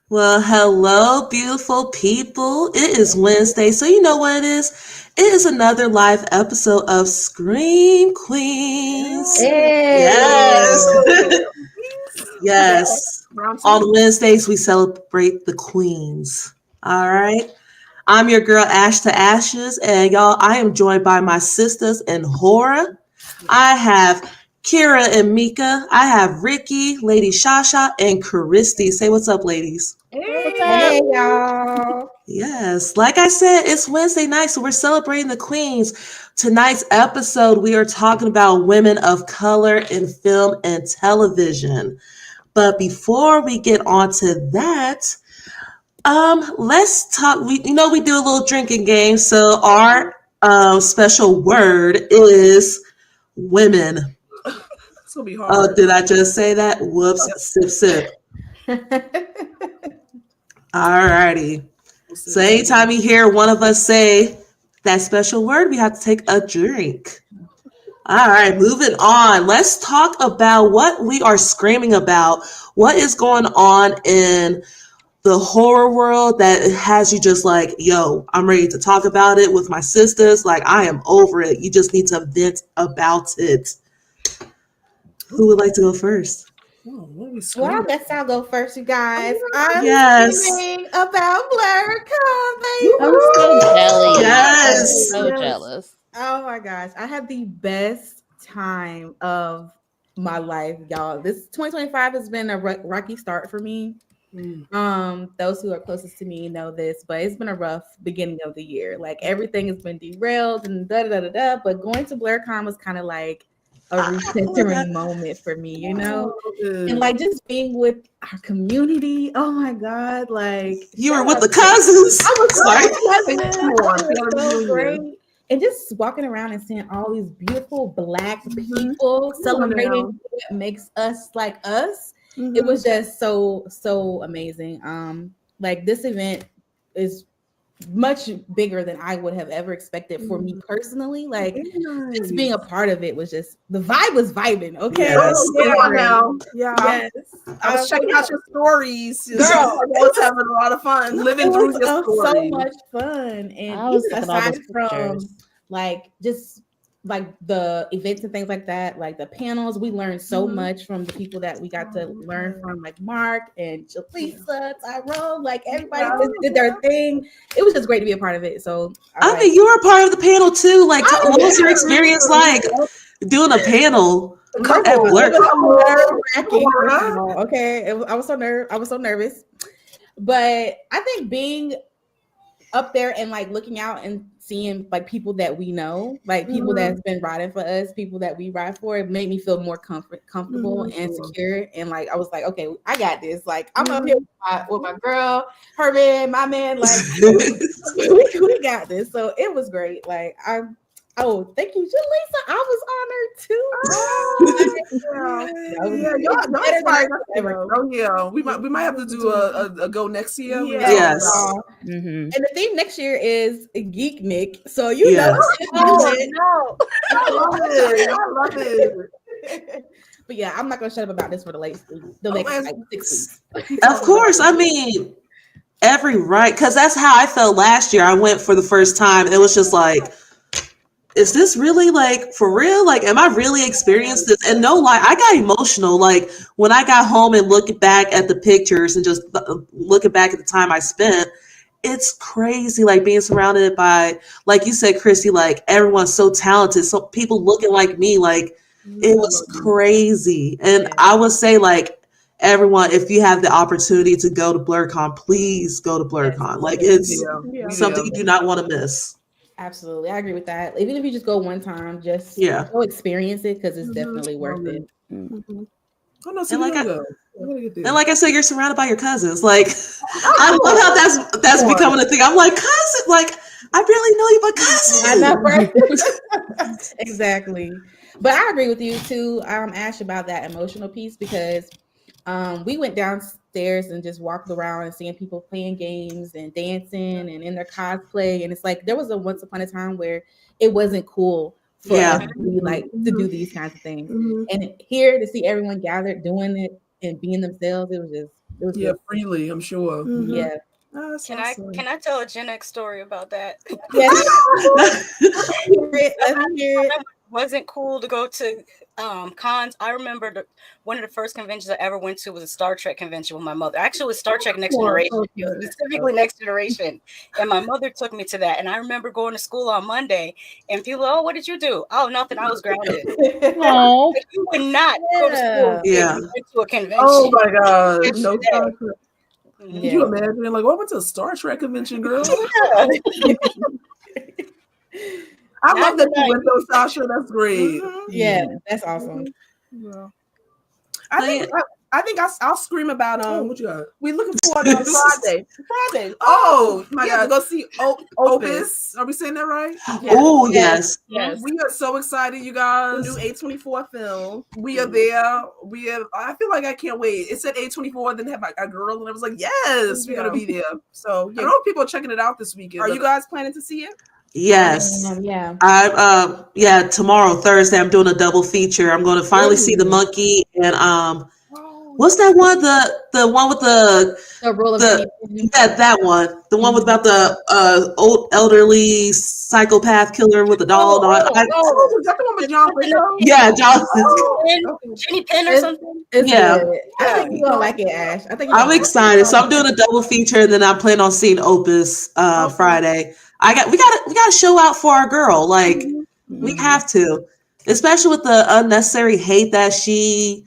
Well, hello, beautiful people. It is Wednesday, so you know what it is. It is another live episode of Scream Queens. Hey. Yes. Yes. Round two. On Wednesdays, we celebrate the queens. All right. I'm your girl, AshXAshes, and y'all, I am joined by my sisters in horror. I have Kira and Meka. I have Rickey, Lady Shasha, and Kristie. Say what's up, ladies. Hey, y'all. Yes, like I said, it's Wednesday night, so we're celebrating the queens. Tonight's episode, we are talking about women of color in film and television. But before we get on to that, let's talk. We do a little drinking game. So our special word is women. It's gonna be Oh, hard. did I just say that? Whoops. Sip, sip. Alrighty. So anytime you hear one of us say that special word, we have to take a drink. All right, moving on. Let's talk about what we are screaming about. What is going on in the horror world that has you just like, yo, I'm ready to talk about it with my sisters. Like, I am over it. You just need to vent about it. Who would like to go first? Oh, what are we Well, I screaming? guess I'll go first, you guys. I'm Yes. screaming about BlurCon, I'm baby. so jelly. Yes. I'm so Yes. jealous. Oh my gosh, I had the best time of my life, y'all. This 2025 has been a rocky start for me. Those who are closest to me know this, but it's been a rough beginning of the year. Like everything has been derailed and da da da da da. But going to BlurCon was kind of like a recentering moment for me, you know? And like just being with our community. Oh my God. Like You were shout with out the to- cousins. I was Sorry. It was so great. And just walking around and seeing all these beautiful Black people celebrating what makes us like us. It was just so amazing. Like this event is much bigger than I would have ever expected for me personally. Like just being a part of it was just the vibe was vibing. Okay. Yes. Yeah, now. Yeah. Yes. I was checking out your stories. Girl, I was having a lot of fun living It through was your stories. so much fun. And I was even looking at all aside those from pictures. like just like the events and things like that, like the panels, we learned so much from the people that we got to learn from, like Mark and Jaleesa, Tyrone, like everybody just did their thing. It was just great to be a part of it. So I mean, you were a part of the panel too. Like, what was your experience like doing a panel at Blur? Okay, I was so nervous, but I think being up there and like looking out and seeing like people that we know, like people that's been riding for us, people that we ride for, it made me feel more comfortable and secure. And like I was like, okay, I got this. Like I'm up here with my girl, her man, my man. Like we got this. So it was great. Like thank you, Jaleesa. I was honored too. Oh yeah, we might have to do a go next year. Yes. And the theme next year is Geek Nick. So you Yes. know. I love it. But yeah, I'm not gonna shut up about this for the next like 6 weeks. Of course. I mean, every right, because that's how I felt last year. I went for the first time. It was just like, is this really like for real? Like, am I really experienced this? And no lie, I got emotional. Like when I got home and looking back at the pictures and just looking back at the time I spent, it's crazy. Like being surrounded by, like you said, Kristie, like everyone's so talented. So people looking like me, like it was crazy. And I would say like everyone, if you have the opportunity to go to BlurCon, please go to BlurCon. Like it's something you do not want to miss. Absolutely, I agree with that. Even if you just go one time, just go experience it because it's definitely worth it. Oh, no, And like I said, you're surrounded by your cousins. Like I love how that's becoming a thing. I'm like, cousin, like I barely know you, but cousin. I know, right? Exactly. But I agree with you too, Ash, about that emotional piece because we went downstairs and just walked around and seeing people playing games and dancing and in their cosplay. And it's like there was a once upon a time where it wasn't cool for us to do these kinds of things. And here to see everyone gathered doing it and being themselves, it was just It was Yeah, good. freely, I'm sure. Mhm. Yeah. Can I tell a Gen X story about that? Yes. Let me hear it. Wasn't cool to go to cons. I remember one of the first conventions I ever went to was a Star Trek convention with my mother. Actually, it was Star Trek Next Generation. It was specifically Next Generation. And my mother took me to that. And I remember going to school on Monday and people, oh, what did you do? Oh, nothing. I was grounded. Oh, But you would not go to school Yeah. if you went to a convention. Oh my God. No Yeah. Star Trek. Mhm. Can you imagine? Like, oh, I went to a Star Trek convention, girl. I love that you went though, Shasha. That's great. Yeah, that's awesome. Yeah. I think I'll scream about what you got? We looking forward to Friday. Oh my Yeah, God! to go see Opus. Are we saying that right? Oh, yes. Yes. We are so excited, you guys. New A24 film. We are there. I feel like I can't wait. It said A24, then have a girl, and I was like, yes, we're gonna be there. So I don't know if people are checking it out this weekend. are you guys planning to see it? Yes. Yeah. I tomorrow, Thursday, I'm doing a double feature. I'm going to finally see The Monkey and what's that one? The one with the rule of that one. The one with about the old elderly psychopath killer with the doll. Is that the one with John Lithgow? Yeah, John. Jenny Penn or something. Yeah. Good. I think you're gonna like it, Ash. I think I'm excited. So I'm doing a double feature, and then I plan on seeing Opus Friday. We gotta show out for our girl. Like we have to, especially with the unnecessary hate that she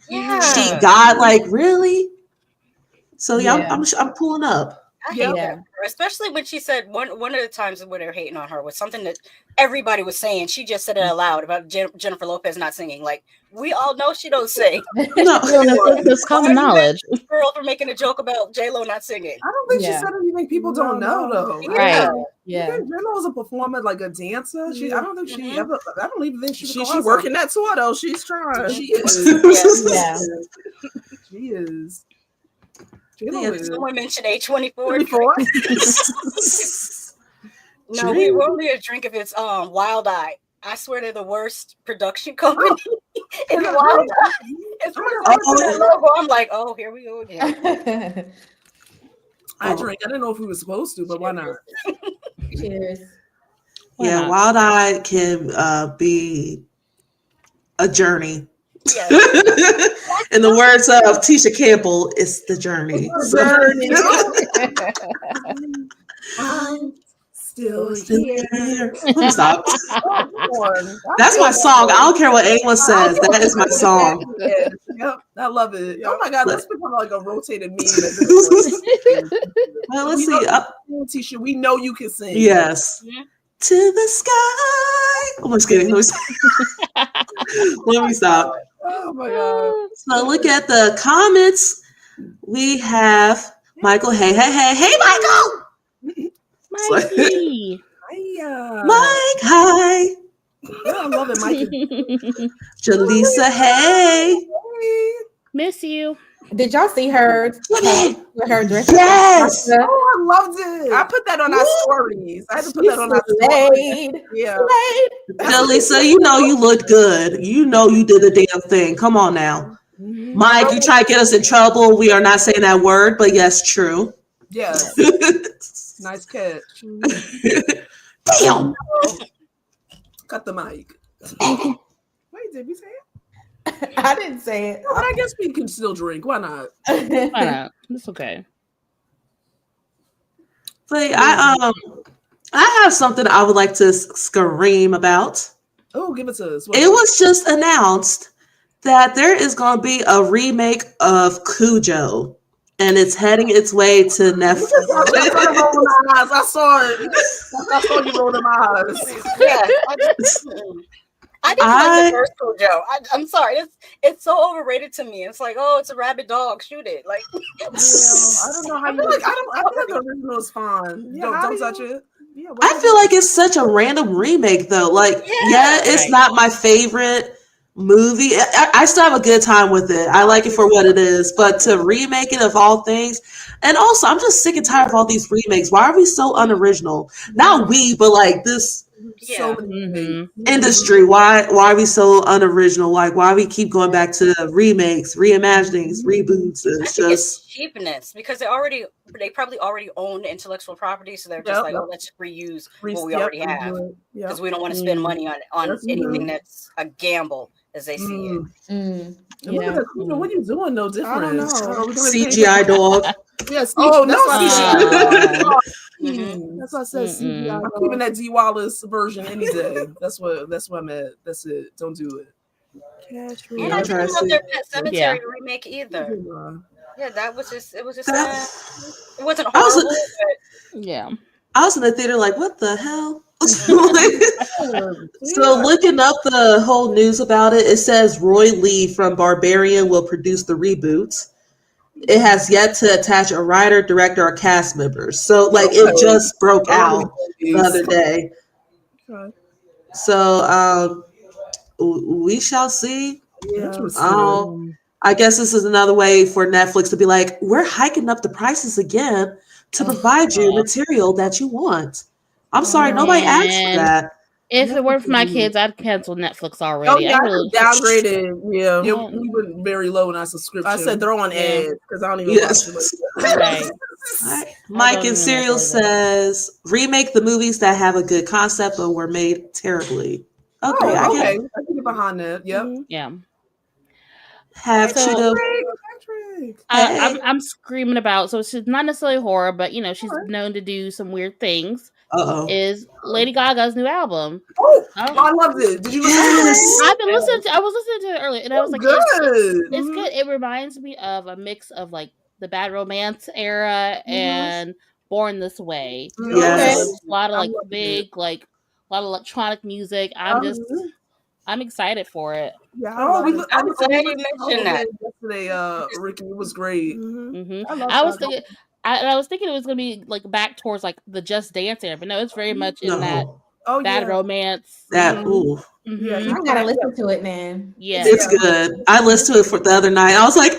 got. Like really. So I'm pulling up. I hate that, especially when she said one of the times when they were hating on her was something that everybody was saying. She just said it aloud about Jennifer Lopez not singing. Like we all know she don't sing. No, it's common knowledge. Girl for making a joke about J-Lo not singing. I don't think she said anything people don't know though. Right. Yeah. J-Lo is a performer, like a dancer. I don't think she ever. I don't even think She's working that tour though. She's trying. She is. Yeah. She is. Someone mentioned A24. No, True. we're only a drink if it's Wild Eye. I swear they're the worst production company. It's Wild Eye. It's that logo. I'm like, oh, here we go again. I drank. I didn't know if we were supposed to, but why not? Cheers. Yeah, Wild Eye can be a journey. Yes. In the words of Tisha Campbell, it's the journey. I'm still here. Stop. That's my song. I don't care what anyone says. That is my song. Yep, I love it. Oh my God, let's become like a rotated meme. Well, let's see. Tisha, we know you can sing. Yes. To the sky. I'm just kidding. Let me stop. Oh my God. So look at the comments. We have Michael. Hey, Michael. Mikey. Mike, hi. Yeah, I love it, Mikey. Jaleesa, hey. Miss you. Did y'all see her with her dress? Yes. Oh, I loved it. I put that on our stories. I had to put that on our stories. Yeah. Jaleesa, you know you looked good. You know you did the damn thing. Come on now. Mike, you try to get us in trouble. We are not saying that word, but yes, true. Yes. Nice catch. Damn. Cut the mic. Wait, did we say it? I didn't say it. But I guess we can still drink. Why not? Why not? It's okay. But I have something I would like to scream about. Oh, give it to us. It was just announced that there is going to be a remake of Cujo, and it's heading its way to Netflix. I saw it. I saw you rolling my eyes. Yeah. I didn't like the first Cujo. I'm sorry. It's so overrated to me. It's like, oh, it's a rabid dog. Shoot it. Like, I don't know how you like. I feel like the original is fine. Yeah, don't touch it. Yeah, I feel like it's such a random remake, though. Like, it's not my favorite movie. I still have a good time with it. I like it for what it is, but to remake it of all things, and also I'm just sick and tired of all these remakes. Why are we so unoriginal? Not we, but like this. So many things. industry. Why are we so unoriginal? Like, why we keep going back to remakes, reimaginings, reboots? I It's think it's just cheapness because they probably already own intellectual property, so they're just like, oh, let's reuse what we already have because we don't want to spend money on anything that's a gamble, as they see it. Look at that. What are you doing? No different. I don't know. CGI dog. Yes. Oh, no CGI. Mhm. That's why I said CGI. I'm keeping that D Wallace version any day. That's what I'm at. That's it. Don't do it. And I didn't love their Pet Cemetery remake either. Yeah, it was just it wasn't horrible, but I was in the theater like, what the hell? So looking up the whole news about it, it says Roy Lee from Barbarian will produce the reboot. It has yet to attach a writer, director, or cast members. So like it just broke out the other day. So we shall see. I guess this is another way for Netflix to be like, we're hiking up the prices again to provide you material that you want. I'm sorry, nobody asked for that. If it weren't for my kids, I'd cancel Netflix already. I downgraded. Yeah, we went very low in our subscription. I said throw on ads because I don't even watch it. Right. Mike and Serial says remake the movies that have a good concept but were made terribly. Okay, I can get behind that. Yep. Yeah. I'm screaming about. So she's not necessarily horror, but she's known to do some weird things. Is Lady Gaga's new album? I loved it. Did you listen to it? I was listening to it earlier, and I was like, it's good. It reminds me of a mix of like the Bad Romance era and Born This Way. Yes, a lot of like big, like a lot of electronic music. I'm excited for it. Yeah, I'm glad you mentioned that yesterday. Rickey, it was great. I was thinking. I was thinking it was gonna be like back towards like the Just Dance era, but no, it's very much in that Bad Romance. That I gotta listen to it, man. Yeah, it's good. I listened to it for the other night. I was like,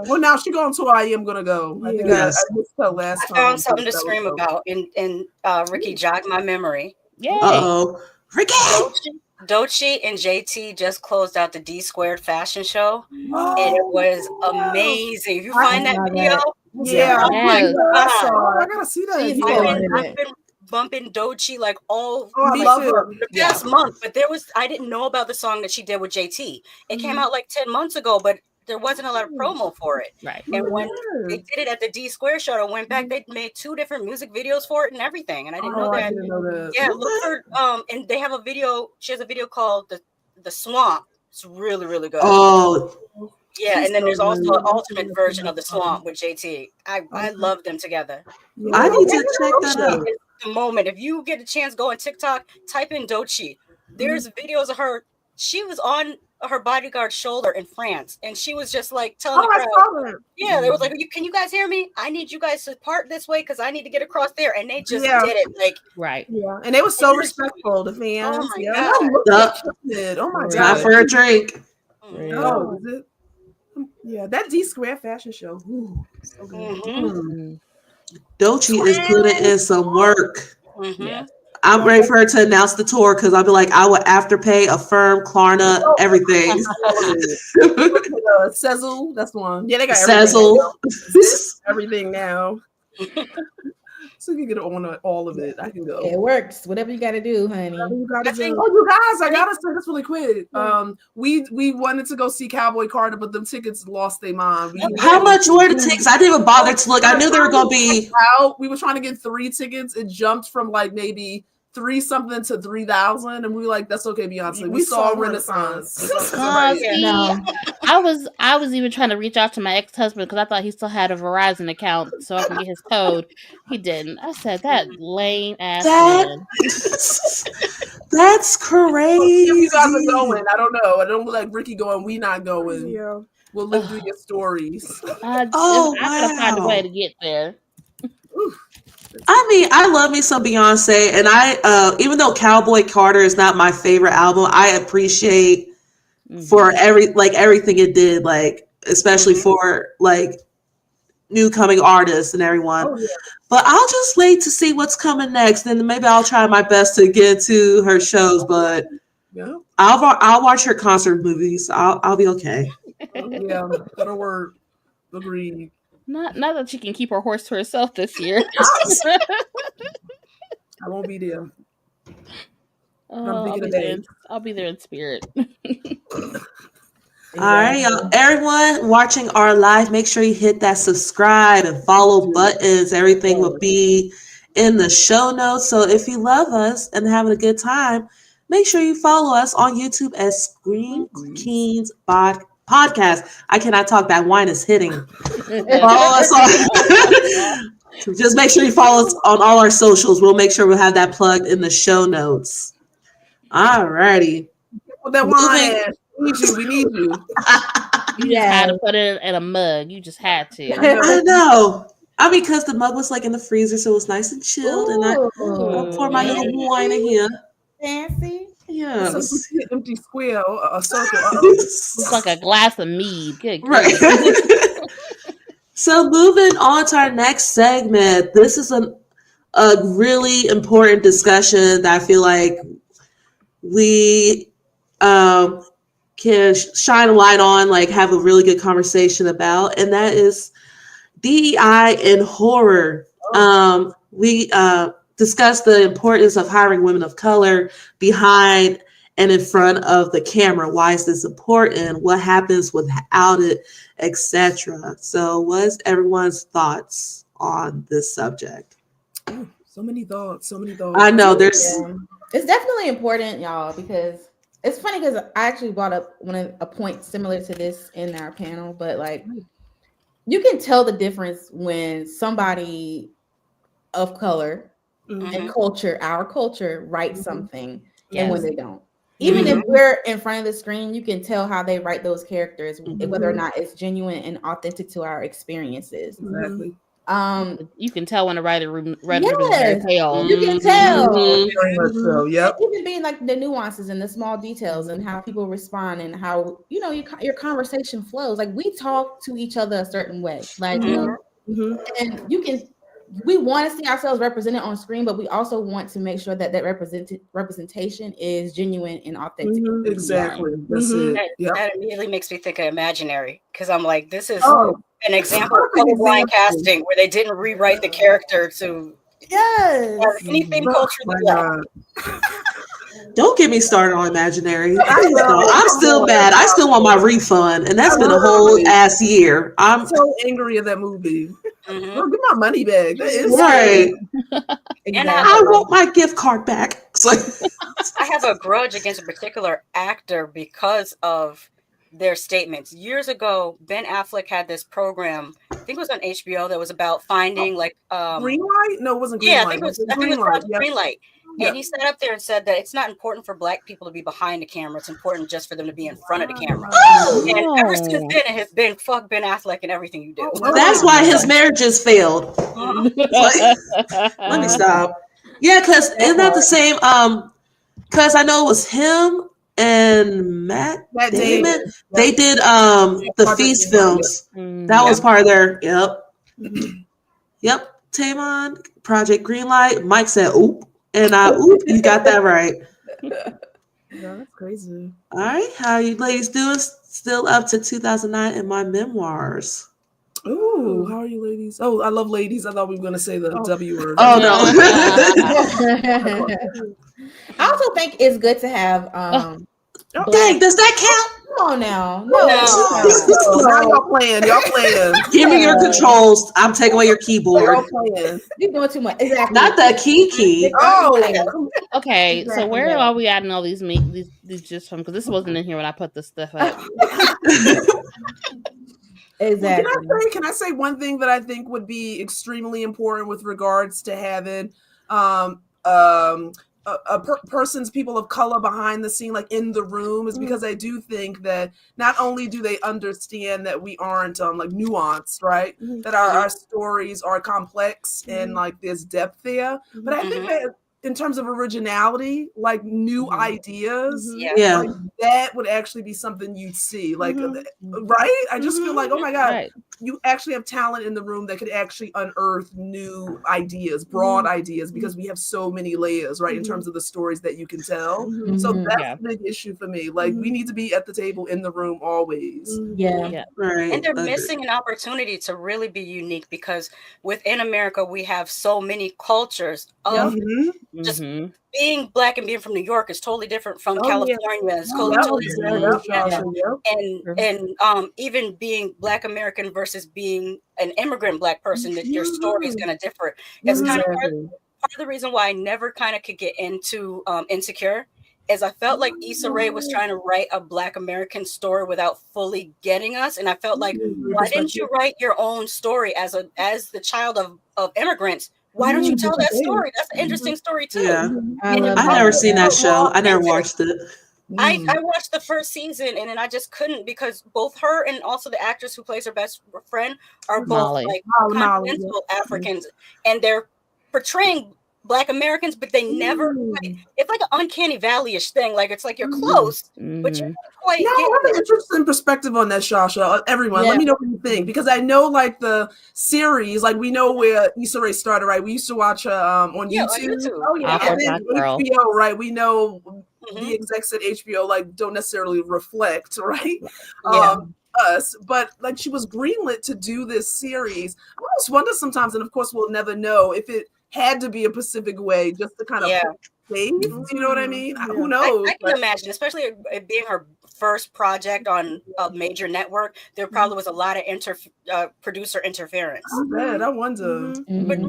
Well, now she going to I Am Gonna Go. I think I missed her last time. I found something to scream about in Rickey jogged my memory. Yeah. Rickey. Doechii and JT just closed out the D Squared fashion show, and it was amazing. If you find that video, I gotta see that. I've been bumping Doechii like the past month, but I didn't know about the song that she did with JT. It came out like 10 months ago, but there wasn't a lot of promo for it. Right. And when they did it at the D Square show, I went back, they made 2 different music videos for it and everything. And I didn't know that. I didn't know that. Yeah, look for and they have a video, she has a video called The Swamp. It's really, really good. Yeah, and then there's also an alternate version of The Swamp with JT. I love them together. I need to check that out. The moment, if you get a chance, go on TikTok, type in Doechii. There's videos of her. She was on her bodyguard's shoulder in France, and she was just like telling the crowd, they was like, can you guys hear me? I need you guys to part this way because I need to get across there, and they just did it like and they were so respectful, the fans. Oh my god, time for a drink. Oh, is it? Yeah, that D Square fashion show. Ooh, so good. Doechii is putting in some work. I'm ready for her to announce the tour because I'll be like, I would Afterpay, Affirm, Klarna, everything. Sezzle, that's the one. Yeah, they got everything now. So you can get on all of it. I can go. It works. Whatever you got to do, honey. You guys, I gotta say this really quick. We wanted to go see Cowboy Carter, but them tickets lost their mind. How much were the tickets? I didn't even bother to look. I knew they were gonna be out. We were trying to get 3 tickets. It jumped from like maybe 3 something to 3,000, and we were like, that's okay, Beyonce. We saw Renaissance. I was even trying to reach out to my ex-husband because I thought he still had a Verizon account so I can get his code. He didn't. I said, that lame ass man. That's crazy. If you guys are going, I don't know. I don't like Rickey going, we not going. Yeah. We'll live through your stories. I gotta find a way to get there. I mean, I love me some Beyonce, and I even though Cowboy Carter is not my favorite album, I appreciate for everything it did, like especially for like new coming artists and everyone. Oh, yeah. But I'll just wait to see what's coming next, and maybe I'll try my best to get to her shows. But Yeah. I'll watch her concert movies. I'll be okay. Yeah. That'll work. Agreed. Not that she can keep her horse to herself this year. I won't be there. I'll be there in spirit. All right, y'all. Everyone watching our live, make sure you hit that subscribe and follow buttons. Everything will be in the show notes. So if you love us and having a good time, make sure you follow us on YouTube at Scream Queenz Podcast. I cannot talk. That wine is hitting. Follow us on. Just make sure you follow us on all our socials. We'll make sure we'll have that plugged in the show notes. All righty. Well, that wine. We need you. You just had to put it in a mug. You just had to. I know. I mean, because the mug was like in the freezer, so it was nice and chilled. And I poured my little wine in here. Fancy. Yeah. It's an empty square, a circle. It's like a glass of mead. Good. Right. So moving on to our next segment. This is a really important discussion that I feel like we can shine a light on, like have a really good conversation about, and that is DEI in horror. We discussed the importance of hiring women of color behind and in front of the camera. Why is this important? What happens without it, etc. So what's everyone's thoughts on this subject? Oh, so many thoughts. I know there's it's definitely important, y'all, because it's funny because I actually brought up a point similar to this in our panel, but like you can tell the difference when somebody of color and our culture writes something and when they don't. Even if we're in front of the screen, you can tell how they write those characters, whether or not it's genuine and authentic to our experiences. Exactly. You can tell when a writer read very pale. You can tell. Very much so. Yep. Even being like the nuances and the small details and how people respond and how your conversation flows. Like we talk to each other a certain way. Like and we want to see ourselves represented on screen, but we also want to make sure that representation is genuine and authentic. Exactly. That's it. That immediately makes me think of Imaginary, because I'm like, this is an example of colorblind casting where they didn't rewrite the character to anything culturally. Don't get me started on Imaginary. I'm still mad. I still want my refund, and that's been a whole ass year. I'm so angry at that movie. Girl, get my money back. That is right. And I want my gift card back. I have a grudge against a particular actor because of their statements. Years ago, Ben Affleck had this program, I think it was on HBO, that was about finding Greenlight? No, it wasn't Greenlight. Yeah, I think it was Greenlight. And he sat up there and said that it's not important for Black people to be behind the camera. It's important just for them to be in front of the camera. And ever since then, it has been fuck Ben Affleck and everything you do. That's why his marriages failed. Let me stop. Yeah, because isn't that the same? Because I know it was him and Matt Damon. They did the Feast films. That was part of their Yep. Tamon, Project Greenlight. Mike said, "Oop," and you got that right. Yeah, that's crazy. All right, how you ladies doing? Still up to 2009 in my memoirs. Ooh, how are you, ladies? Oh, I love ladies. I thought we were going to say the W word. Oh no. I also think it's good to have. Dang, does that count? Come on now. No. Now y'all playing. Give me your controls. I'm taking away your keyboard. Y'all playing. You're doing too much. Exactly. Not the key. Oh. Okay, so where are we at in all these just from? Because this wasn't in here when I put this stuff up. Exactly. Can I say one thing that I think would be extremely important with regards to having people of color behind the scene, like in the room, is because I do think that not only do they understand that we aren't like nuanced, right? That our stories are complex and like there's depth there, but I think that in terms of originality, like new ideas, like that would actually be something you'd see, like right? I just feel like, oh my god, you actually have talent in the room that could actually unearth new ideas, broad ideas, because we have so many layers, right, in terms of the stories that you can tell. So that's the big issue for me. Like, we need to be at the table in the room always. Yeah. Right. And they're missing an opportunity to really be unique, because within America we have so many cultures of just being Black, and being from New York is totally different from California. It's totally and even being Black American versus being an immigrant Black person, that your story is going to differ. It's kind of part of the reason why I never kind of could get into Insecure, is I felt like Issa Rae was trying to write a Black American story without fully getting us, and I felt like, why didn't you write your own story as the child of immigrants? Why don't you tell that story? That's an interesting story too. Yeah. I never seen that show. I never watched it. I watched the first season, and then I just couldn't, because both her and also the actress who plays her best friend are both like continental Africans, and they're portraying Black Americans, but they never. It's like an uncanny valley-ish thing. Like, it's like you're close, but you're not quite. No, I have an interesting perspective on that, Shasha. Everyone, let me know what you think, because I know, like, the series, like, we know where Issa Rae started, right? We used to watch her on YouTube. Oh yeah, and then HBO, right? We know the execs at HBO like don't necessarily reflect, right? Us, but like, she was greenlit to do this series. I almost wonder sometimes, and of course we'll never know, if it had to be a Pacific way just to kind of save. Do you know what I mean? Who knows? I can imagine, especially it being her first project on a major network. There probably was a lot of producer interference. I wonder. But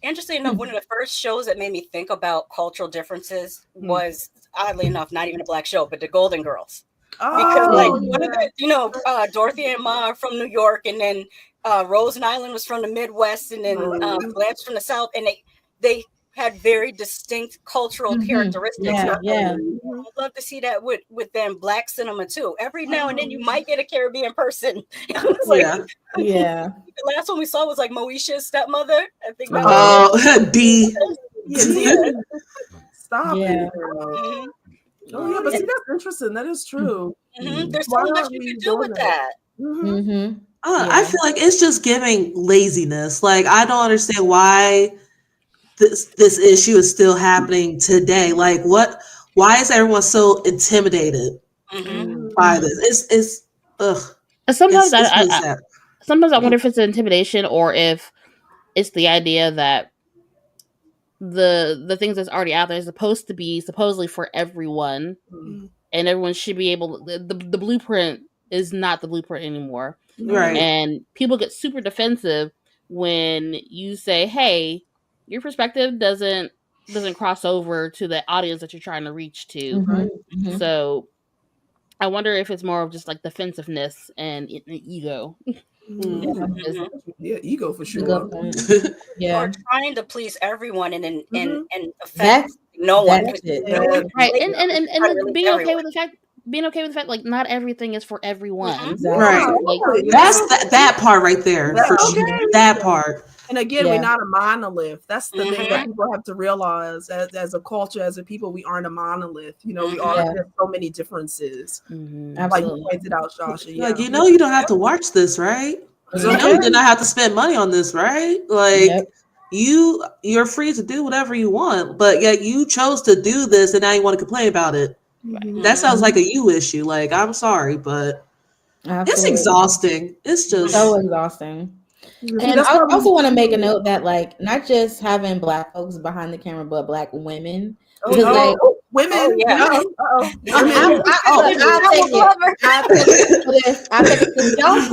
interesting enough, one of the first shows that made me think about cultural differences was, oddly enough, not even a Black show, but The Golden Girls. Because like, one of the, Dorothy and Ma are from New York, and then Rose and Island was from the Midwest, and then Blanche from the South, and they had very distinct cultural characteristics. I'd love to see that with them Black cinema too. Every now and then you might get a Caribbean person. The last one we saw was like Moesha's stepmother. I think that was D. Stop it, girl. Oh yeah, but see, that's interesting. That is true. There's so much you can do with that. I feel like it's just giving laziness. Like, I don't understand why this issue is still happening today. Like, why is everyone so intimidated by this? It's sometimes sometimes I wonder if it's intimidation, or if it's the idea that the things that's already out there is supposed to be supposedly for everyone, and everyone should be able. The blueprint is not the blueprint anymore, right? And people get super defensive when you say, "Hey, your perspective doesn't cross over to the audience that you're trying to reach to." So I wonder if it's more of just like defensiveness and ego. Ego for sure. Or trying to please everyone and affect no one. Right. And being okay with the fact like not everything is for everyone. Right. Like, that's that part right there for sure. That part. And again, we're not a monolith. That's the thing that people have to realize. As a culture, as a people, we aren't a monolith. You know, we are. There's so many differences. Like you pointed out, Shasha. Like, you don't have to watch this, right? You did not have to spend money on this, right? Like, you're free to do whatever you want, but yet you chose to do this, and now you want to complain about it. That sounds like a you issue. Like, I'm sorry, but it's exhausting. It's just so exhausting. And I also want to make a note that, like, not just having Black folks behind the camera, but Black women. Women. I'll take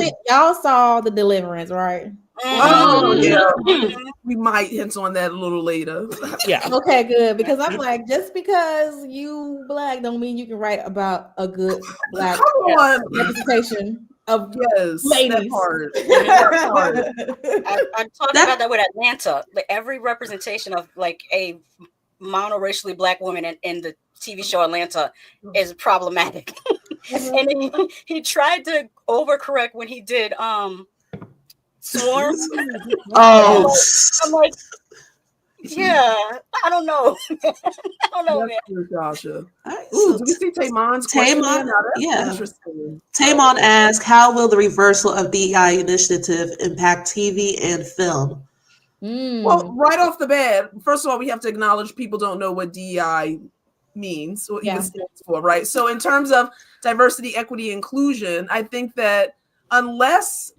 it. Y'all saw The Deliverance, right? We might hint on that a little later. Okay, good. Because I'm like, just because you Black don't mean you can write about a good Black representation of ladies. That part. I talked about that with Atlanta. Like, every representation of like a monoracially Black woman in the TV show Atlanta is problematic. And he tried to overcorrect when he did Swarm. I'm like, I don't know. Man. Ooh, do we see Taymon's question? Tamon, Now, that's yeah. interesting. Tamon asks, how will the reversal of DEI initiative impact TV and film? Well, right off the bat, first of all, we have to acknowledge people don't know what DEI means or even stands for, right? So in terms of diversity, equity, inclusion, I think that unless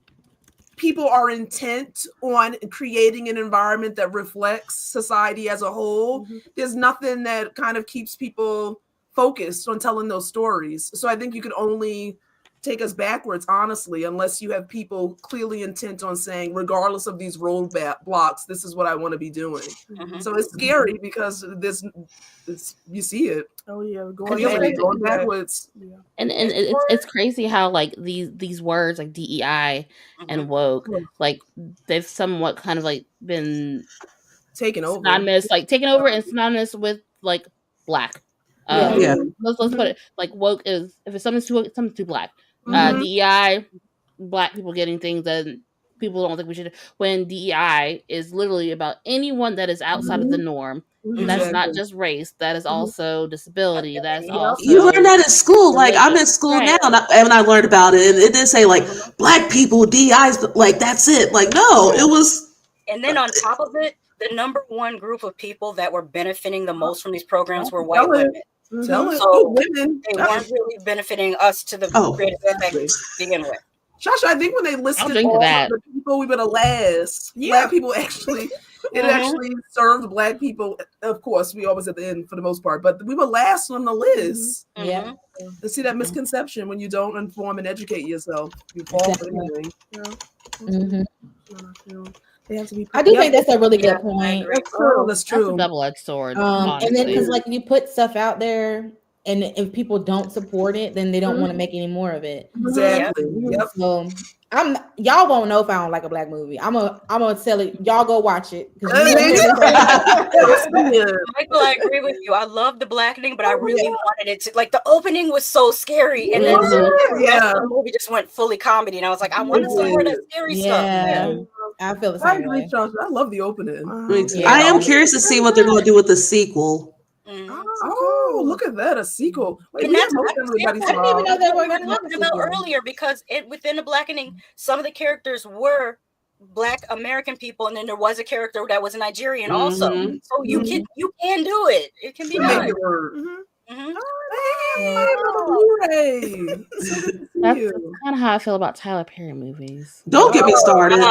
people are intent on creating an environment that reflects society as a whole, there's nothing that kind of keeps people focused on telling those stories. So I think you could only take us backwards, honestly, unless you have people clearly intent on saying, regardless of these roadblocks, this is what I want to be doing. So it's scary because you see it. Oh yeah, going backwards. Yeah. And it's crazy how like these words like DEI and woke, like they've somewhat kind of like been taken over, taken over and synonymous with like black. Let's put it like woke is if it's something's too black. DEI, black people getting things that people don't think we should. When DEI is literally about anyone that is outside of the norm. That's not just race. That is also disability. That's also you learn that in school. Like I'm in school now, and I learned about it, and it didn't say like black people DEI's. Like that's it. Like no, it was. And then on top of it, the number one group of people that were benefiting the most from these programs were white women. So women, they weren't really benefiting us to the greatest effect to begin with. Shasha, I think when they listed all of the people we were the last, black people actually, it actually served black people. Of course, we always at the end for the most part, but we were last on the list. Yeah. To see that misconception when you don't inform and educate yourself, you fall for anything. I do think that's a really good point. That's true. That's true. That's a double-edged sword. And then because like you put stuff out there, and if people don't support it, then they don't want to make any more of it. Exactly. Yep. So y'all won't know if I don't like a black movie. I'm gonna tell it. Y'all go watch it. Michael, I agree with you. I love the blackening, but I really wanted it to. Like the opening was so scary, and then the movie just went fully comedy, and I was like, I want to see more of that scary stuff. Yeah. I feel the same way. I love the opening. I am curious to see what they're going to do with the sequel. Oh, look at that, a sequel. Wait, and that's I didn't even know they were talking about earlier because within the blackening, some of the characters were Black American people, and then there was a character that was a Nigerian also. So you can do it. It can be done. That's kind of how I feel about Tyler Perry movies. Don't get me started.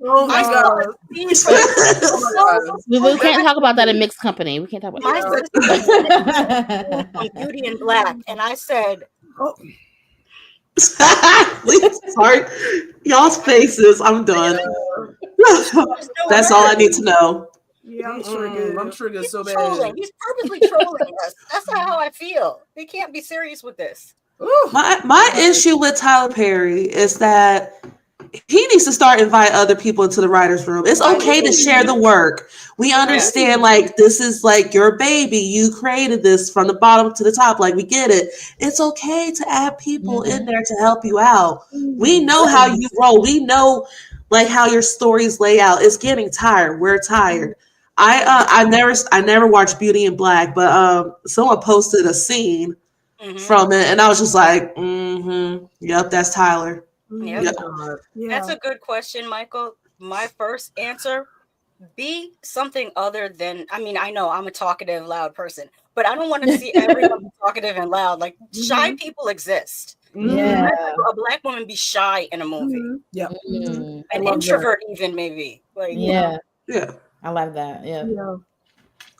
Oh my god! We can't talk about that in mixed company. We can't talk about that. Beauty and Black, and I said, sorry, y'all's faces. I'm done. That's all I need to know. Yeah, I'm triggered so bad. He's purposely trolling us. That's not how I feel. They can't be serious with this. My issue with Tyler Perry is that he needs to start inviting other people into the writer's room. It's okay to share the work. We understand, like, this is like your baby. You created this from the bottom to the top. Like, we get it. It's okay to add people in there to help you out. We know how you roll. We know, like, how your stories lay out. It's getting tired. We're tired. I never watched Beauty and Black, but someone posted a scene from it, and I was just like, yep, that's Tyler. Yep. That's a good question, Michael. My first answer, be something other than, I mean, I know I'm a talkative, loud person, but I don't want to see everyone be talkative and loud. Like, shy people exist. Yeah. A Black woman be shy in a movie. An introvert even maybe. Like, yeah. I love that. Yeah.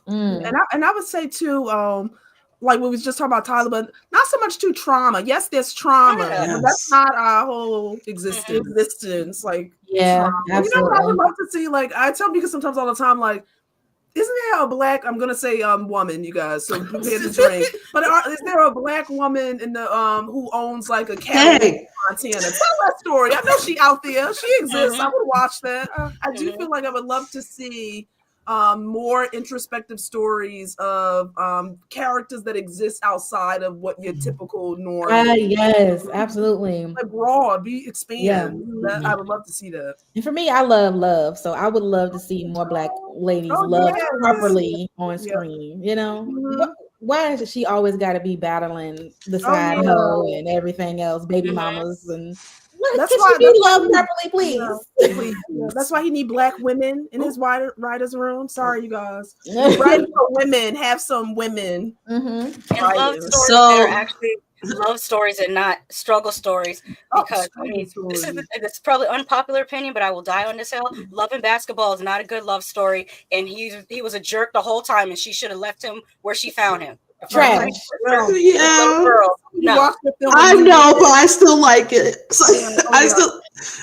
And I would say too, like we was just talking about Tyler, but not so much to trauma. Yes, there's trauma. But that's not our whole existence. Like, trauma. You know what I would love to see? Like, I tell people sometimes all the time, like, isn't there a Black, I'm gonna say woman, you guys, so prepare to drink. But is there a Black woman in the who owns like a cabin in Montana? Tell that story. I know she out there. She exists. I would watch that. I do feel like I would love to see more introspective stories of characters that exist outside of what your typical norm is. Yes, absolutely. Like broad, expand. I would love to see that. And for me, I love. So I would love to see more Black ladies love properly on screen. You know, why is she always got to be battling the side hoe and everything else, baby mamas and. That's Can why she be loved properly, please. Yeah, please. Yeah, that's why he need black women in his writer's room. Sorry, you guys. Writing for women, have some women. And love stories So- that are actually love stories and not struggle stories. Because I mean, this is probably unpopular opinion, but I will die on this hill. Love and Basketball is not a good love story, and he was a jerk the whole time, and she should have left him where she found him. Trash. Yeah. Girl. No. I know, but I still like it. So,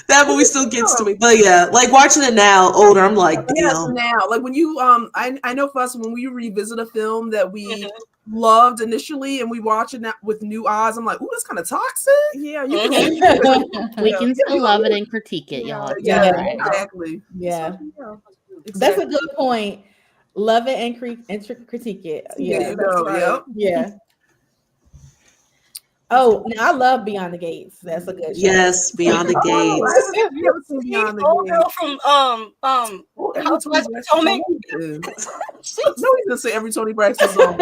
that movie still gets to me. But yeah, like watching it now, older, I'm like, damn. Now, like when you I know for us when we revisit a film that we loved initially and we watch it now with new eyes, I'm like, ooh, that's kind of toxic. Yeah, you can We can still love it and critique it, y'all. Yeah, exactly. Yeah, that's a good point. Love it and critique it. Yeah, that's right. Yeah. Oh, now I love Beyond the Gates. That's a good show. Yes, Beyond the Gates. You ever seen Beyond the Old Gates? girl from Housewives of Potomac. No, he's gonna say every Tony Braxton song.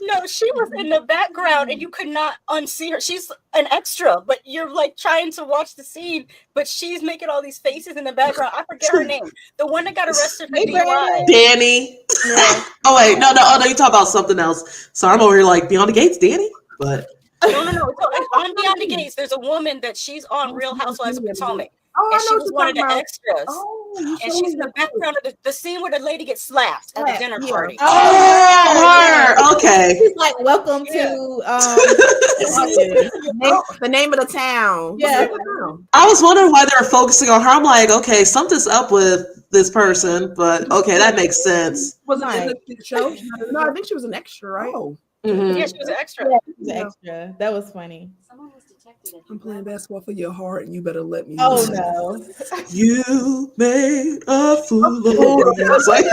No, she was in the background and you could not unsee her. She's an extra, but you're like trying to watch the scene, but she's making all these faces in the background. I forget her name. The one that got arrested for DUI. Danny. Yeah. Oh wait, no, you talk about something else. So I'm over here like Beyond the Gates, Danny. But No. On Beyond the Gates, there's a woman that she's on Real Housewives of Potomac. And she was one of the extras. And she's in the background of the scene where the lady gets slapped at the dinner party. her. Okay. She's like, welcome to the name of the town. Yeah. I was wondering why they were focusing on her. I'm like, okay, something's up with this person, but okay, that makes sense. Was it in the show? No, I think she was an extra, right? Oh. Mm-hmm. Yeah, she was an extra. Yeah, she was an extra. That was funny. Someone was detected. I'm playing basketball for your heart, and you better let me. Oh no! You made a fool of me. Like,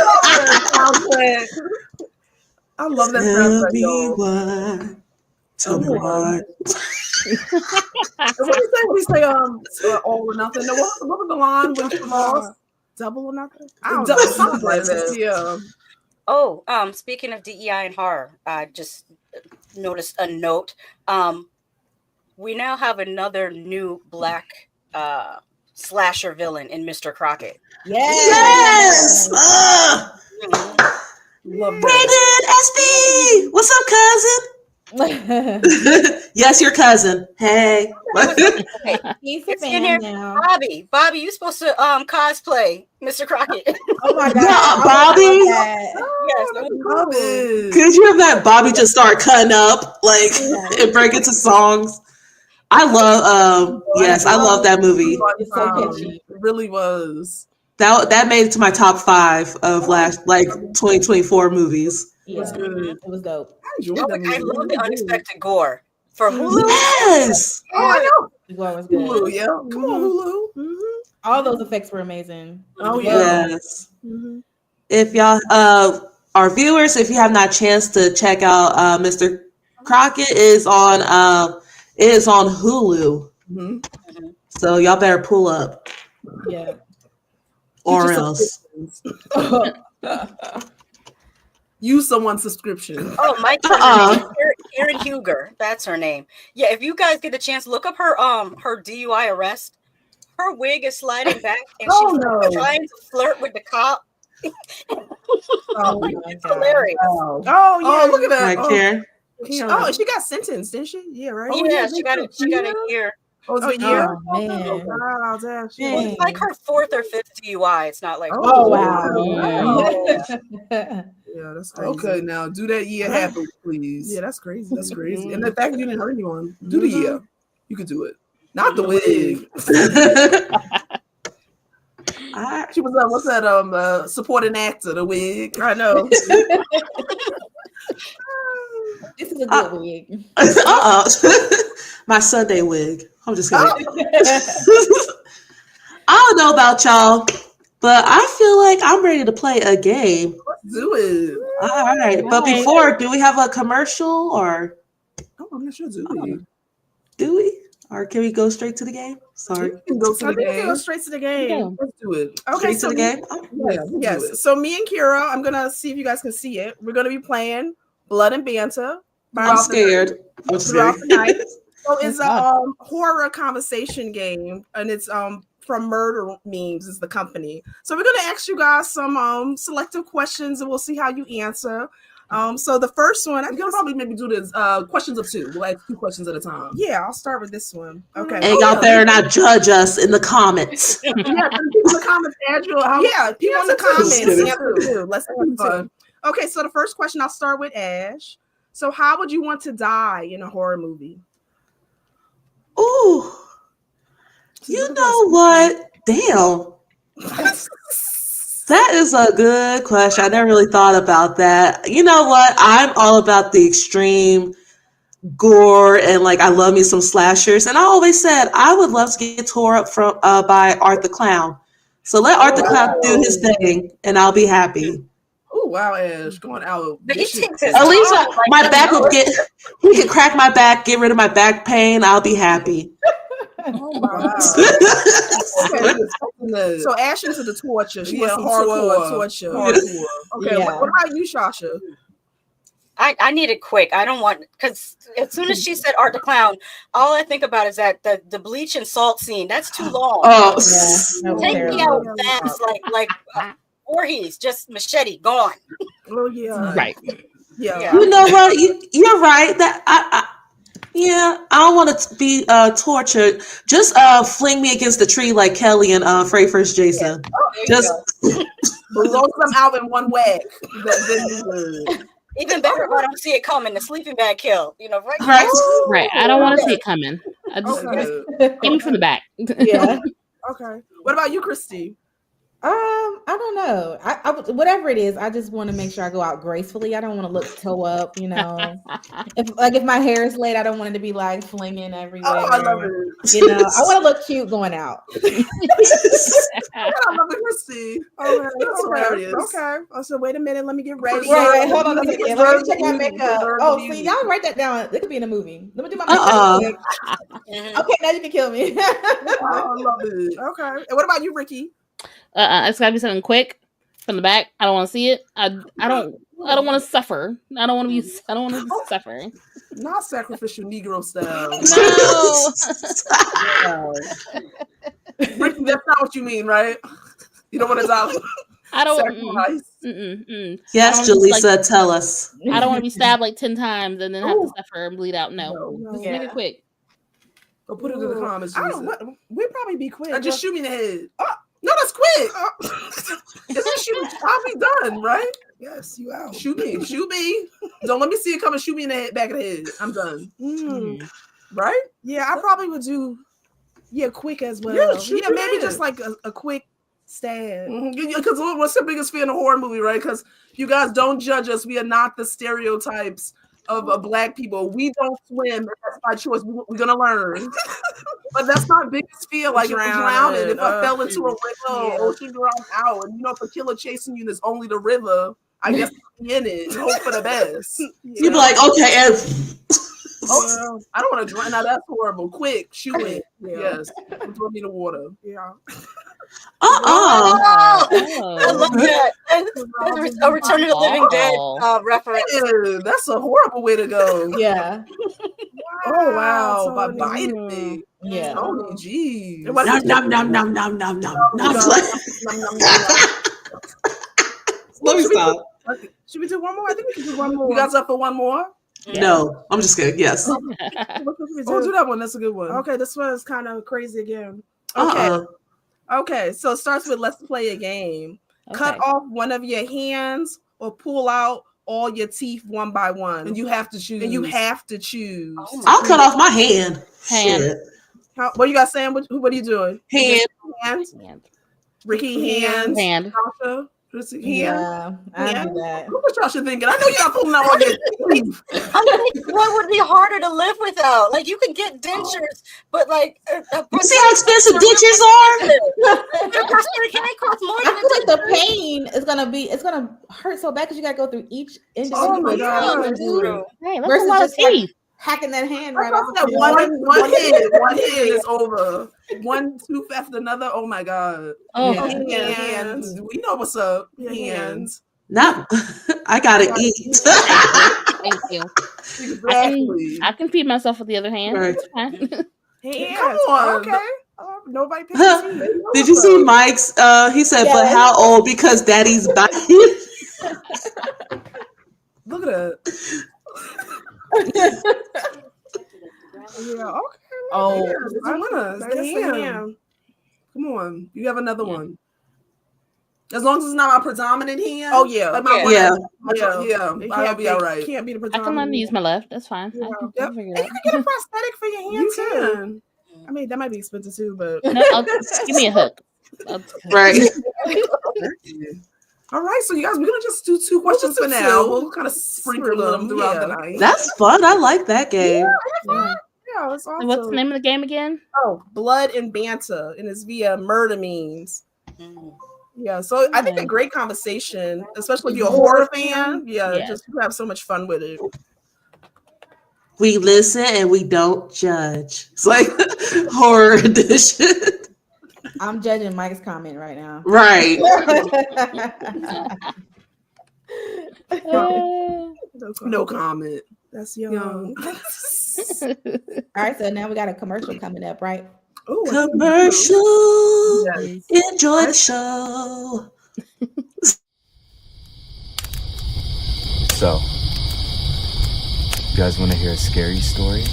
I love that tell soundtrack. me why. Tell me why. What do you say? All or nothing. No, what was the line when she lost? Double or nothing? I don't know. Something like that. Yeah. Oh, speaking of DEI and horror, I just noticed a note. We now have another new black slasher villain in Mr. Crockett. Yes! Brandon SB! What's up, cousin? Yes, your cousin. Hey. He's a It's in fan here. now. Bobby, you supposed to cosplay Mr. Crockett. Oh my god, Yeah, Bobby. Yes, that was cool. Could you have that Bobby just start cutting up like and break into songs? I love I love that movie. It's so catchy. It really was. That made it to my top 5 of last 2024 movies. Yeah, it was dope. I love the unexpected gore for Hulu. Yes. Oh, I know. Gore was good. Hulu, yeah. Come on, Hulu. Mm-hmm. All those effects were amazing. Oh yeah. Yes. If y'all, our viewers, if you have not chance to check out Mr. Crockett is on Hulu. Mm-hmm. So y'all better pull up. Yeah. Or else. Use someone's subscription. Oh, my Karen Huger. That's her name. Yeah, if you guys get a chance, look up her DUI arrest. Her wig is sliding back and she's trying to flirt with the cop. Oh my It's god. hilarious. Oh yeah, look at that. Right, Karen. Oh, she got sentenced, didn't she? Yeah, right. Oh, yeah, she got a year. Oh, it's a year. Oh, man. Wow, damn. Dang. It's like her 4th or 5th DUI. It's not like Oh wow. Yeah, that's crazy. Okay, now do that year happen, please. Yeah, that's crazy. That's crazy. And the fact that you didn't hurt anyone, do the year. You could do it. Not the wig. She was what's that supporting actor, the wig. I know. This is a good wig. My Sunday wig. I'm just kidding. I don't know about y'all, but I feel like I'm ready to play a game. Let's do it. All right. But before, do we have a commercial or? Oh, I'm not sure. Do we? Or can we go straight to the game? Sorry. We can go to the game. Go straight to the game. Yeah. Let's do it. Okay, straight to the game? Yes. So me and Kira, I'm going to see if you guys can see it. We're going to be playing Blood and Banter. I'm scared. I'm Throughout scared. the night. So it's It's a fun. horror conversation game, and it's from Murder Memes is the company. So we're gonna ask you guys some selective questions, and we'll see how you answer. So the first one, I We guess, can probably maybe do this questions of 2. We'll ask 2 questions at a time. yeah, I'll start with this one. Okay. Egg out there and not judge us in the comments. Yeah, people in the comments add you. Yeah, people in the comments kidding. answer too. Let's answer too. Okay, so the first question I'll start with Ash. So how would you want to die in a horror movie? Ooh, you know what? Damn. That is a good question. I never really thought about that. You know what? I'm all about the extreme gore and like I love me some slashers. And I always said I would love to get tore up from by Art the Clown. So let Art the Clown do his thing, and I'll be happy. Oh wow, Ash, going out. But he takes his At least time, like, my back will get. He can crack my back, get rid of my back pain. I'll be happy. Oh my So So Ash into the torture. She yeah, wants some hardcore torture. Hardcore. Okay, Yeah. what about you, Shasha? I need it quick. I don't want, because as soon as she said Art the Clown, all I think about is that the bleach and salt scene. That's too long. Oh, Yeah, that was Take me out terrible. fast, like Voorhees, just machete gone. Oh yeah, Right. yeah. you know what? You're right. That I don't want to be tortured. Just fling me against the tree like Kelly and Frey vs. Jason. Just Blow them out in one whack. Then you would. Even better if I don't see it coming. The sleeping bag kill, right? Right. I don't want to see it coming. I just Okay. get me from the back. Yeah. Okay. What about you, Kristie? I don't know. I whatever it is, I just want to make sure I go out gracefully. I don't want to look toe up, If my hair is laid, I don't want it to be like flinging everywhere. Oh, I love it. I want to look cute going out. I love it, Kristie. Oh, man, That's hilarious. Okay. Oh, so wait a minute. Let me get ready. Wait, hold on a second. Let me check my Reserve makeup. the Oh, beauty. see, y'all write that down. It could be in a movie. Let me do my makeup. Mhm. Okay, now you can kill me. Oh, I love it. Okay. And what about you, Rickey? It's gotta be something quick from the back. I don't want to see it. I don't want to suffer. I don't want to be suffering. Not sacrificial Negro style. No. Ricky, that's not what you mean, right? You don't want to die. I don't. Sacrifice. yes, I don't wanna Jaleesa, tell us. I don't want to be stabbed like 10 times and then have to suffer and bleed out. No, No. just make it quick. Go put it in the comments. I don't. Jaleesa. We'd probably be quick. Just shoot me in the head. No, that's quick. Isn't shoot? I'll be done, right? Yes, you out. Shoot me. Shoot me. Don't let me see it coming. Shoot me in the head, back of the head. I'm done. Right? Yeah, I probably would do. Yeah, quick as well. Yeah, shoot Yeah, me maybe in. just like a quick stab. Because what's the biggest fear in a horror movie, right? Because you guys don't judge us. We are not the stereotypes of black people. We don't swim. That's by choice. We're gonna learn. But that's my biggest fear. Like if I'm drowning, if I fell into a river, ocean drown out, and if a killer chasing you, there's only the river. I guess I'll be in it. And hope for the best. You'd be like, okay, and Oh, I don't want to drown. Now that's horrible. Quick, shoot it. Yes, throw me in the water. Yeah. I Oh. love that. And there's a Return of the Living Dead reference. Ew, that's a horrible way to go. Yeah. Oh wow, So by many- biting me. Yeah. Oh geez. nom nom nom nom nom nom nom. Let me stop. Should we do one more? I think we can do one more. You guys up for one more? No, I'm just kidding. Yes. What can we Oh, do? do that one. That's a good one. Okay, this one is kind of crazy again. Okay. Okay, so it starts with let's play a game. Cut off one of your hands or pull out all your teeth one by one. And you have to choose. And you have to choose. Oh my I'll cut off my hand. Hand. Shit. What you got, Sam? What are you doing? Hand. Hands. Hand. Ricky, hands. Hand. Sasha, Kristie, hands. Yeah, I do that. What y'all should thinking? I know you're not pulling out all your teeth. I mean, what would be harder to live without? Like you could get dentures, but like You see how expensive dentures are? prosthetic can't cost more than I feel like the pain is gonna hurt so bad because you gotta go through each individual. Oh my God. Hey, that's Versus a lot of just, like, teeth. hacking that hand I right thought off. that the One hand is over. One tooth after another. Oh my God. Oh, Yeah. Hands. We know what's up. Yeah, Hands. Not. I gotta eat. Thank you. Exactly. I can feed myself with the other hand. Right. It's fine. Come on. Okay. Nobody picked his hand. Did you see Mike's? He said, "But Yes. how old? Because Daddy's biting." Look at that. Yeah. Okay. Oh, It's the winner. It's the ham. Come on. You have another one. As long as it's not my predominant hand. Oh, yeah. Like my Yeah. I'll be all right. Can't be the I can predominant. learn to use my left. That's fine. I can figure it And out. you can get a prosthetic for your hand You too. can. I mean, that might be expensive too, but No, give me a hook. Right. All right, so you guys, we're gonna just do two questions for now. We'll kind of sprinkle them throughout the night. That's fun. I like that game. yeah, it's awesome. And what's the name of the game again? Oh, Blood and Banter, and it's via murder memes. Yeah, so I think a great conversation, especially if you're a horror fan. Yeah, just you have so much fun with it. We listen and we don't judge. It's like horror edition. I'm judging Mike's comment right now. Right. No comment. That's young. All right, so now we got a commercial coming up, right? Ooh, Commercial. yes. Enjoy the show. So, you guys want to hear a scary story?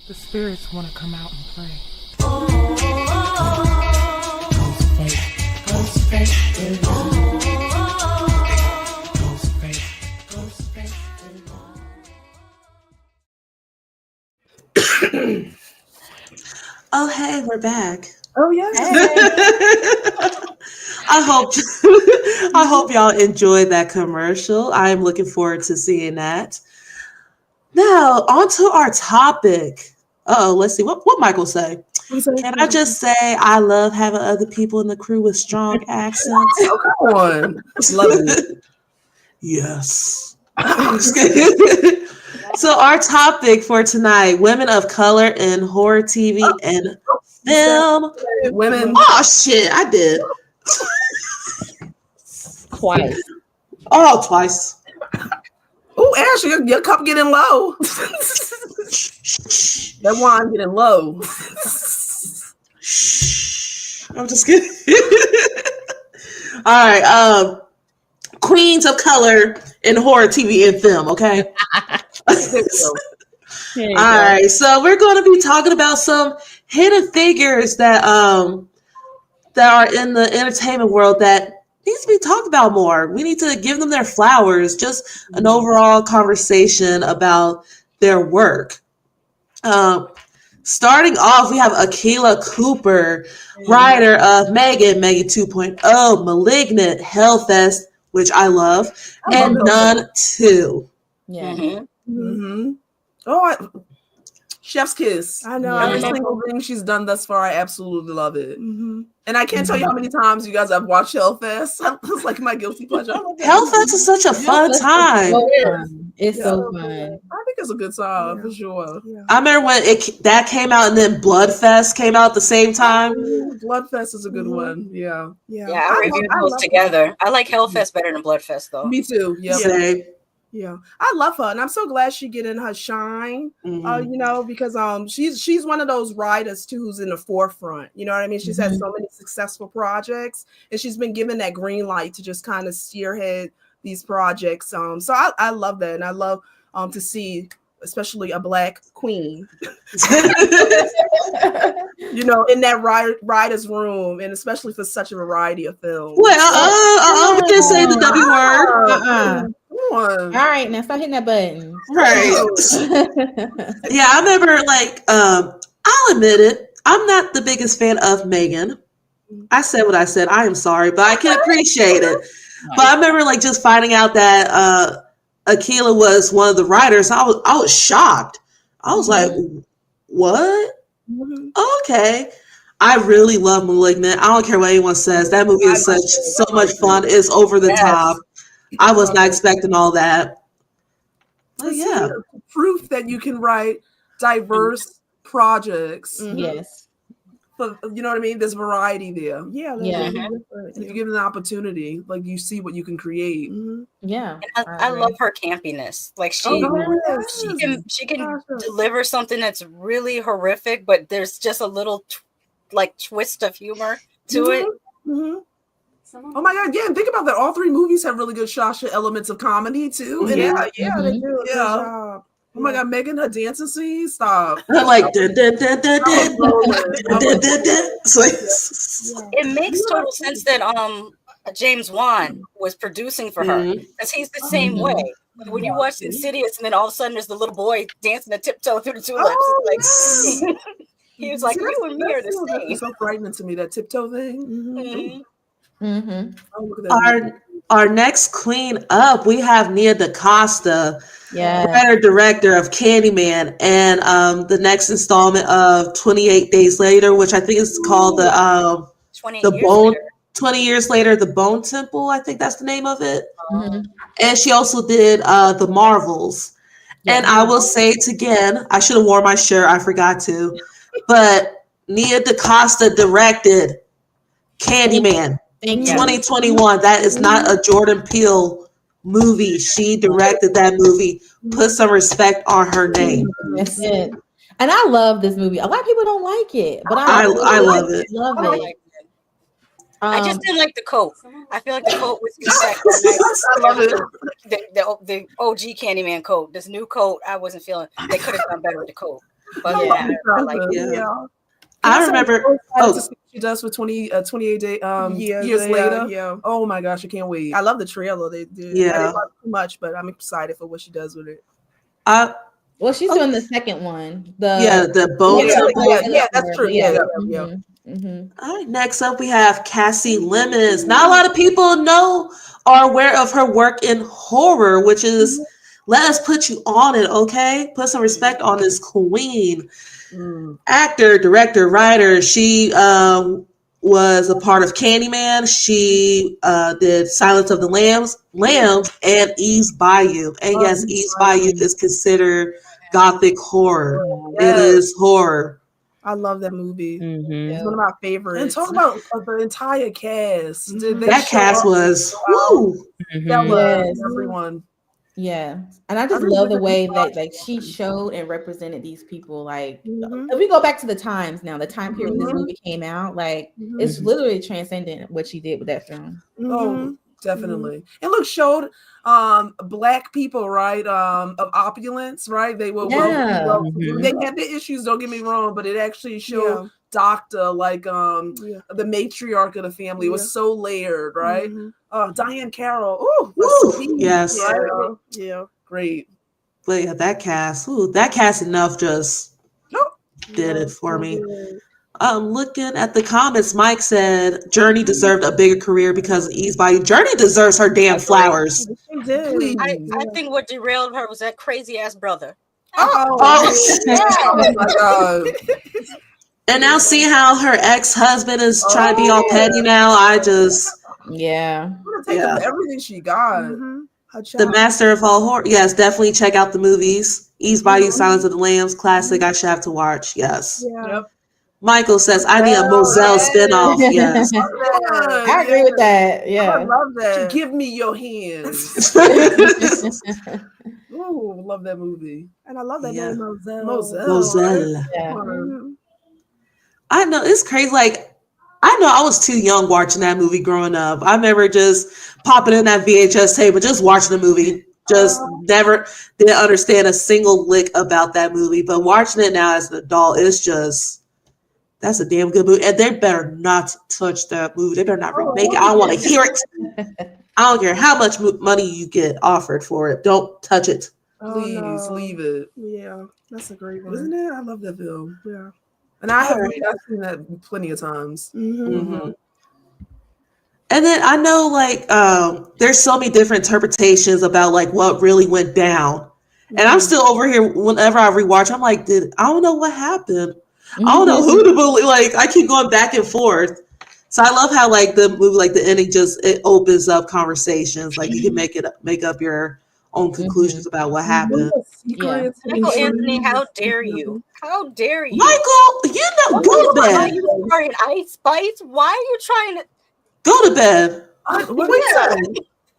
The spirits want to come out and play. Oh, hey, we're back. Oh yeah. I hope y'all enjoyed that commercial. I am looking forward to seeing that. Now, on to our topic. Let's see what Michael say. Can I just say I love having other people in the crew with strong accents? Oh, come on. Love it. Yes. Just kidding. So our topic for tonight, women of color in horror TV and film. Women. Oh shit, I did. Twice. Oh, twice. Oh, Ash, your cup getting low. That wine getting low. I'm just kidding. All right. Queens of color in horror TV and film, okay? All right. So we're going to be talking about some hidden figures that that are in the entertainment world that needs to be talked about more. We need to give them their flowers, just an overall conversation about their work. Starting off, we have Akilah Cooper, writer of Megan 2.0, Malignant, Hellfest, which I love, and Nun 2. Yeah. Mm-hmm. Oh, Chef's Kiss. I know. Every single thing she's done thus far, I absolutely love it. Mm-hmm. And I can't tell you how many times you guys have watched Hellfest. It's like my guilty pleasure. Hellfest is such a fun time. It's so fun. I think it's a good time for sure. Yeah. I remember when that came out and then Bloodfest came out at the same time. Bloodfest is a good one. Yeah. Yeah. I reviewed those together. I like Hellfest better than Bloodfest, though. Me too. Yeah. Same. Yeah, I love her, and I'm so glad she getting her shine. Mhm. You know, because she's one of those writers too who's in the forefront. You know what I mean? She's had so many successful projects, and she's been given that green light to just kind of spearhead these projects. So I love that, and I love to see especially a Black queen, you know, in that writer's room, and especially for such a variety of films. Well, we didn't say the W word. Come on. All right, now stop hitting that button. Right. Yeah, I remember like I'll admit it. I'm not the biggest fan of Megan. I said what I said. I am sorry, but I can appreciate it. But I remember like just finding out that Akilah was one of the writers. I was shocked. I was like, what? Okay. I really love Malignant. I don't care what anyone says. That movie is so much fun. It's over the top. I was not expecting all that. But yeah. Proof that you can write diverse projects. Yes. But you know what I mean? There's variety there. Yeah. If you give it an opportunity, like you see what you can create. Yeah. And I love her campiness. Like she can deliver something that's really horrific, but there's just a little twist of humor to it. Oh my god, yeah, and think about that. All three movies have really good Shasha elements of comedy too. And they do. Yeah. Oh my god, Megan, her dancing scene, stop. I'm like, It makes total sense that James Wan was producing for her, because he's the same way. When you watch Insidious, and then all of a sudden there's the little boy dancing a tiptoe through the tulips. Like he was like, "You and me are the same." It's so frightening to me, that tiptoe thing. Our next queen up, we have Nia DaCosta, writer director of Candyman, and the next installment of 28 Days Later, which I think is called the 20 years later, the Bone Temple. I think that's the name of it. And she also did the Marvels. And I will say it again, I should have worn my shirt, I forgot to, but Nia DaCosta directed Candyman. 2021. That is not a Jordan Peele movie. She directed that movie. Put some respect on her name. That's it. And I love this movie. A lot of people don't like it, but I love it. Love it. I just didn't like the coat. I feel like the coat was I love it. The OG Candyman coat. This new coat, I wasn't feeling. They could have done better with the coat. But I like it. I remember. She does for 28 years later. Yeah. Oh my gosh, I can't wait. I love the trailer they did. Yeah. I didn't love too much, but I'm excited for what she does with it. Well, she's doing the second one. The Bone Temple. Yeah, that's true. Yeah. All right, next up we have Kasi Lemmons. Not a lot of people know or are aware of her work in horror, which is let us put you on it, okay? Put some respect on this queen. Actor, director, writer. She was a part of Candyman. She did Silence of the Lambs, and Eve's Bayou. And yes, Eve's Bayou is considered gothic horror. It is horror. I love that movie. It's one of my favorites. And talk about the entire cast. That cast was that was everyone. Yeah, and I just love the way that she showed and represented these people. Like, if we go back to the times now, the time period when this movie came out, like it's literally transcendent what she did with that film. Oh, definitely. And look, showed black people, right, of opulence, right? They were they had their issues, don't get me wrong, but it actually showed doctor, like the matriarch of the family was so layered, right? Diane Carroll, yes, right? Yeah, great. But yeah, that cast enough just did it for me. Looking at the comments, Mike said Journey deserved a bigger career because of Eve's Bayou. Journey deserves her damn flowers. I think what derailed her was that crazy ass brother. Oh my god. And now seeing how her ex-husband is trying to be all petty now, I just take everything she got. The master of all horror. Yes, definitely check out the movies. Eve's Bayou, Silence of the Lambs, classic. I should have to watch. Yes. Yep. Michael says, I need a Moselle spinoff. Yes. I agree with that. Yeah. I love that. Give me your hands. Ooh, love that movie. And I love that name, Moselle. Moselle. Yeah. I know, it's crazy. Like, I know I was too young watching that movie growing up. I remember just popping in that VHS tape and just watching the movie. Just never didn't understand a single lick about that movie. But watching it now as an adult, it's just, that's a damn good movie. And they better not touch that movie. They better not remake it. I don't want to hear it. I don't care how much money you get offered for it. Don't touch it. Please leave it. Yeah, that's a great one. Isn't it? I love that film. Yeah. And I've seen that plenty of times. Mm-hmm. And then I know like there's so many different interpretations about like what really went down. And I'm still over here whenever I rewatch, I'm like, I don't know what happened. I don't know who to believe. Like I keep going back and forth. So I love how like the movie, like the ending just it opens up conversations. Like you can make up your own conclusions about what happened. Yeah. Michael Anthony, how dare you? How dare you? Michael, you know, go to bed. You started Ice Spice. Why are you trying to go to bed? What are you saying?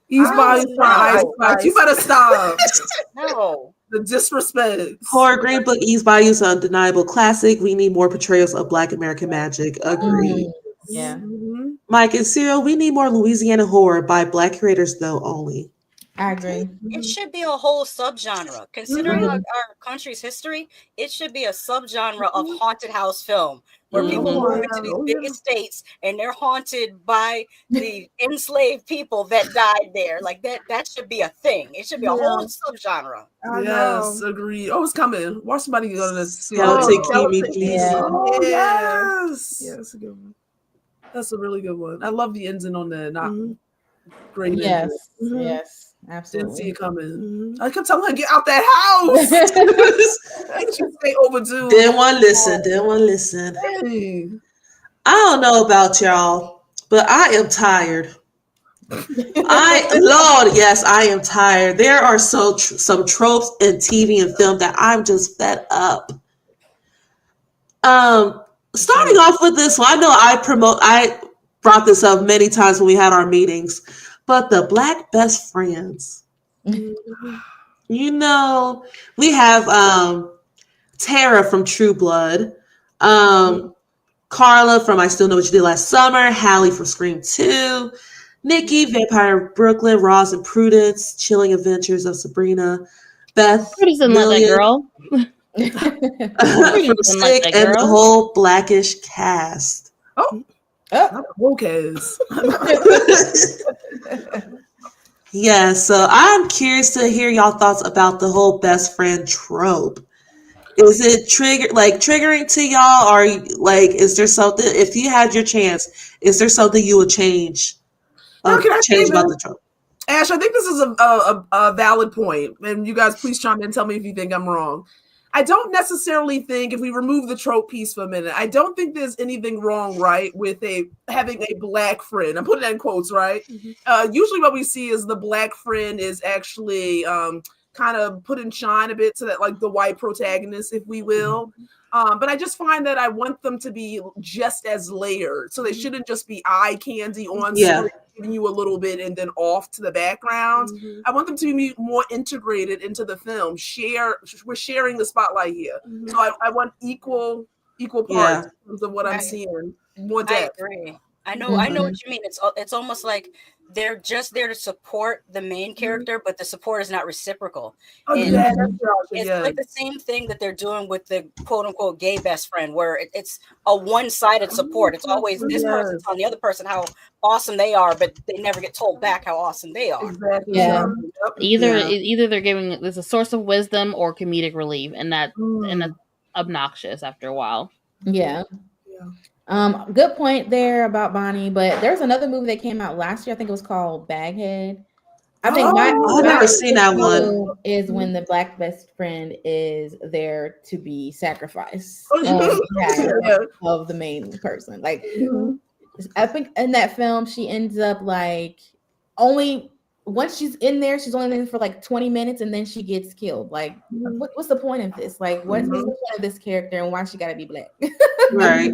He's buying Ice Spice. You better stop. No. The disrespect. Horror Green Book East Bayou's an undeniable classic. We need more portrayals of Black American magic. Agreed. Yeah. Mike and Cyril, we need more Louisiana horror by Black creators, though, only. I agree. It should be a whole subgenre. Considering our country's history, it should be a subgenre of haunted house film where people move into these big estates and they're haunted by the enslaved people that died there. Like that should be a thing. It should be a whole subgenre. Yes, agree. Oh, it's coming. Watch somebody go to this. Skeleton Kimi, please. Yes. Yeah, that's a good one. That's a really good one. I love the ending on that. Not great. Yes. Yes. Absolutely. Didn't see it coming. I kept telling her, get out that house. She stay overdue. Didn't want to listen. Didn't want to listen. Hey. I don't know about y'all, but I am tired. Lord, yes, I am tired. There are some tropes in TV and film that I'm just fed up. Starting off with this one, I know I brought this up many times when we had our meetings, but the Black best friends. You know, we have Tara from True Blood, Carla from I Still Know What You Did Last Summer, Hallie from Scream 2, Nikki, Vampire Brooklyn, Roz and Prudence, Chilling Adventures of Sabrina, Beth, Who doesn't like that girl? from Sick, and the whole Blackish cast. Okay. Yeah, so I'm curious to hear y'all thoughts about the whole best friend trope. Is it triggering to y'all, or like is there something? If you had your chance, is there something you would change? Change about the trope? Ash, I think this is a valid point, and you guys please chime in and tell me if you think I'm wrong. I don't necessarily think, if we remove the trope piece for a minute, I don't think there's anything wrong, right, with having a Black friend. I'm putting that in quotes, right? Usually what we see is the Black friend is actually kind of put in shine a bit to that, like the white protagonist, if we will. But I just find that I want them to be just as layered. So they shouldn't just be eye candy on screen, giving you a little bit and then off to the background. I want them to be more integrated into the film. We're sharing the spotlight here. So I want equal parts in terms of what I'm seeing. More depth. I agree. I know what you mean. It's almost like they're just there to support the main character, but the support is not reciprocal. It's like the same thing that they're doing with the quote unquote gay best friend, where it's a one-sided support. It's always this person telling the other person how awesome they are, but they never get told back how awesome they are. Exactly. Yeah. Either they're giving there's a source of wisdom or comedic relief, and that's obnoxious after a while. Yeah. Good point there about Bonnie, but there's another movie that came out last year. I think it was called Baghead. I think I've never seen that one. Is when the Black best friend is there to be sacrificed of the main person. Like, I think in that film she ends up like once she's in there, she's only in for like 20 minutes and then she gets killed. Like, what's the point of this? Like, what's the point of this character and why she gotta be Black? Right.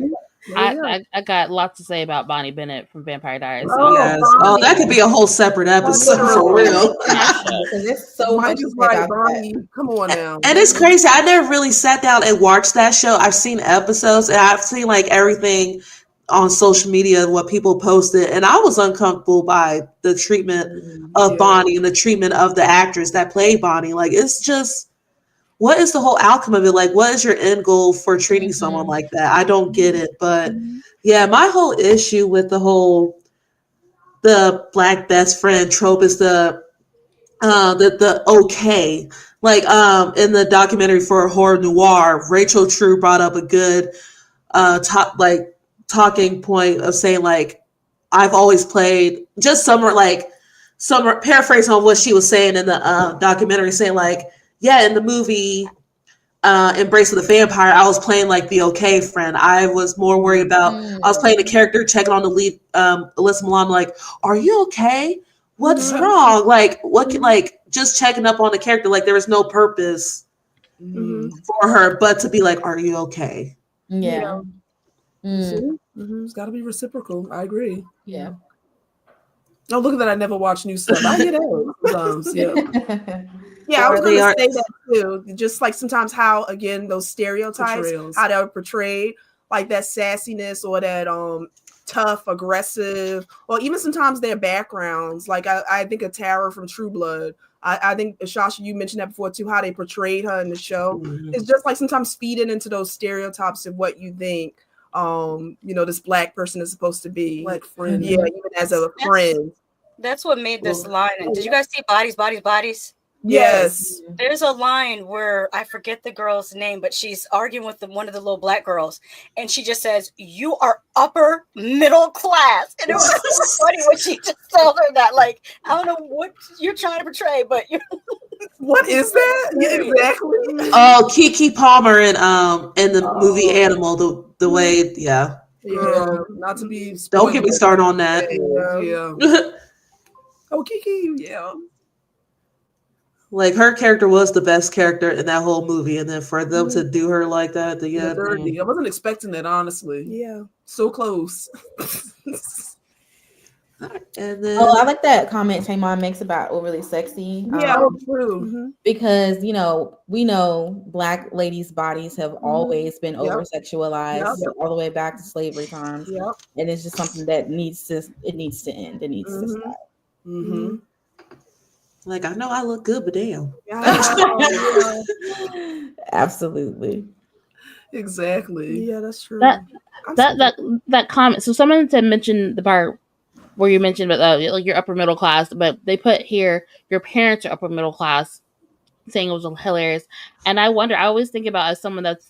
I got lots to say about Bonnie Bennett from Vampire Diaries. So. That could be a whole separate episode for real. There's so much about Bonnie. Come on now. And it's crazy. I never really sat down and watched that show. I've seen episodes and I've seen like everything on social media, what people posted, and I was uncomfortable by the treatment of Bonnie and the treatment of the actress that played Bonnie. Like, it's just, what is the whole outcome of it? Like, what is your end goal for treating someone like that? I don't get it. But yeah, my whole issue with the the black best friend trope is the okay. Like in the documentary for Horror Noir, Rachel True brought up a good talking point of saying like I've always played just some paraphrase on what she was saying in the documentary, saying like, yeah, in the movie Embrace of the Vampire, I was playing like the okay friend. I was more worried about I was playing the character, checking on the lead Alyssa Milano, like, are you okay? What's wrong? Like what can like just checking up on the character, like there was no purpose for her but to be like, are you okay? Yeah. It's got to be reciprocal. I agree. Yeah. Oh, look at that. I never watch new stuff. I hear those. Yeah, I was going to say that too. Just like sometimes how, again, those stereotypes, how they're portrayed, like that sassiness or that tough, aggressive, or even sometimes their backgrounds. Like I think of Tara from True Blood. I think, Shasha, you mentioned that before too, how they portrayed her in the show. It's just like sometimes feeding into those stereotypes of what you think, this black person is supposed to be. Black friend. Yeah, even as a friend. That's what made this line. Did you guys see Bodies, Bodies, Bodies? Yes. There's a line where I forget the girl's name, but she's arguing with one of the little black girls, and she just says, "You are upper middle class." And it was so funny when she just told her that. Like, I don't know what you're trying to portray, but you're what is that? Yeah, exactly. Oh, Keke Palmer in the movie Animal, the way, yeah. Yeah, not to be spoiled. Don't get me started on that. Yeah. Oh, Keke, yeah. Like her character was the best character in that whole movie, and then for them to do her like that at the end, I wasn't expecting that, honestly. Yeah, so close. And then, I like that comment Tamon makes about overly sexy. Yeah, true. Because we know black ladies' bodies have always been over sexualized all the way back to slavery times. And it's just something that needs to end. It needs to stop. Like, I know I look good, but damn. Absolutely. Exactly. Yeah, that's true. That comment. So someone said mention the part where you mentioned about like you're upper middle class, but they put here your parents are upper middle class, saying it was hilarious. And I wonder, I always think about as someone that's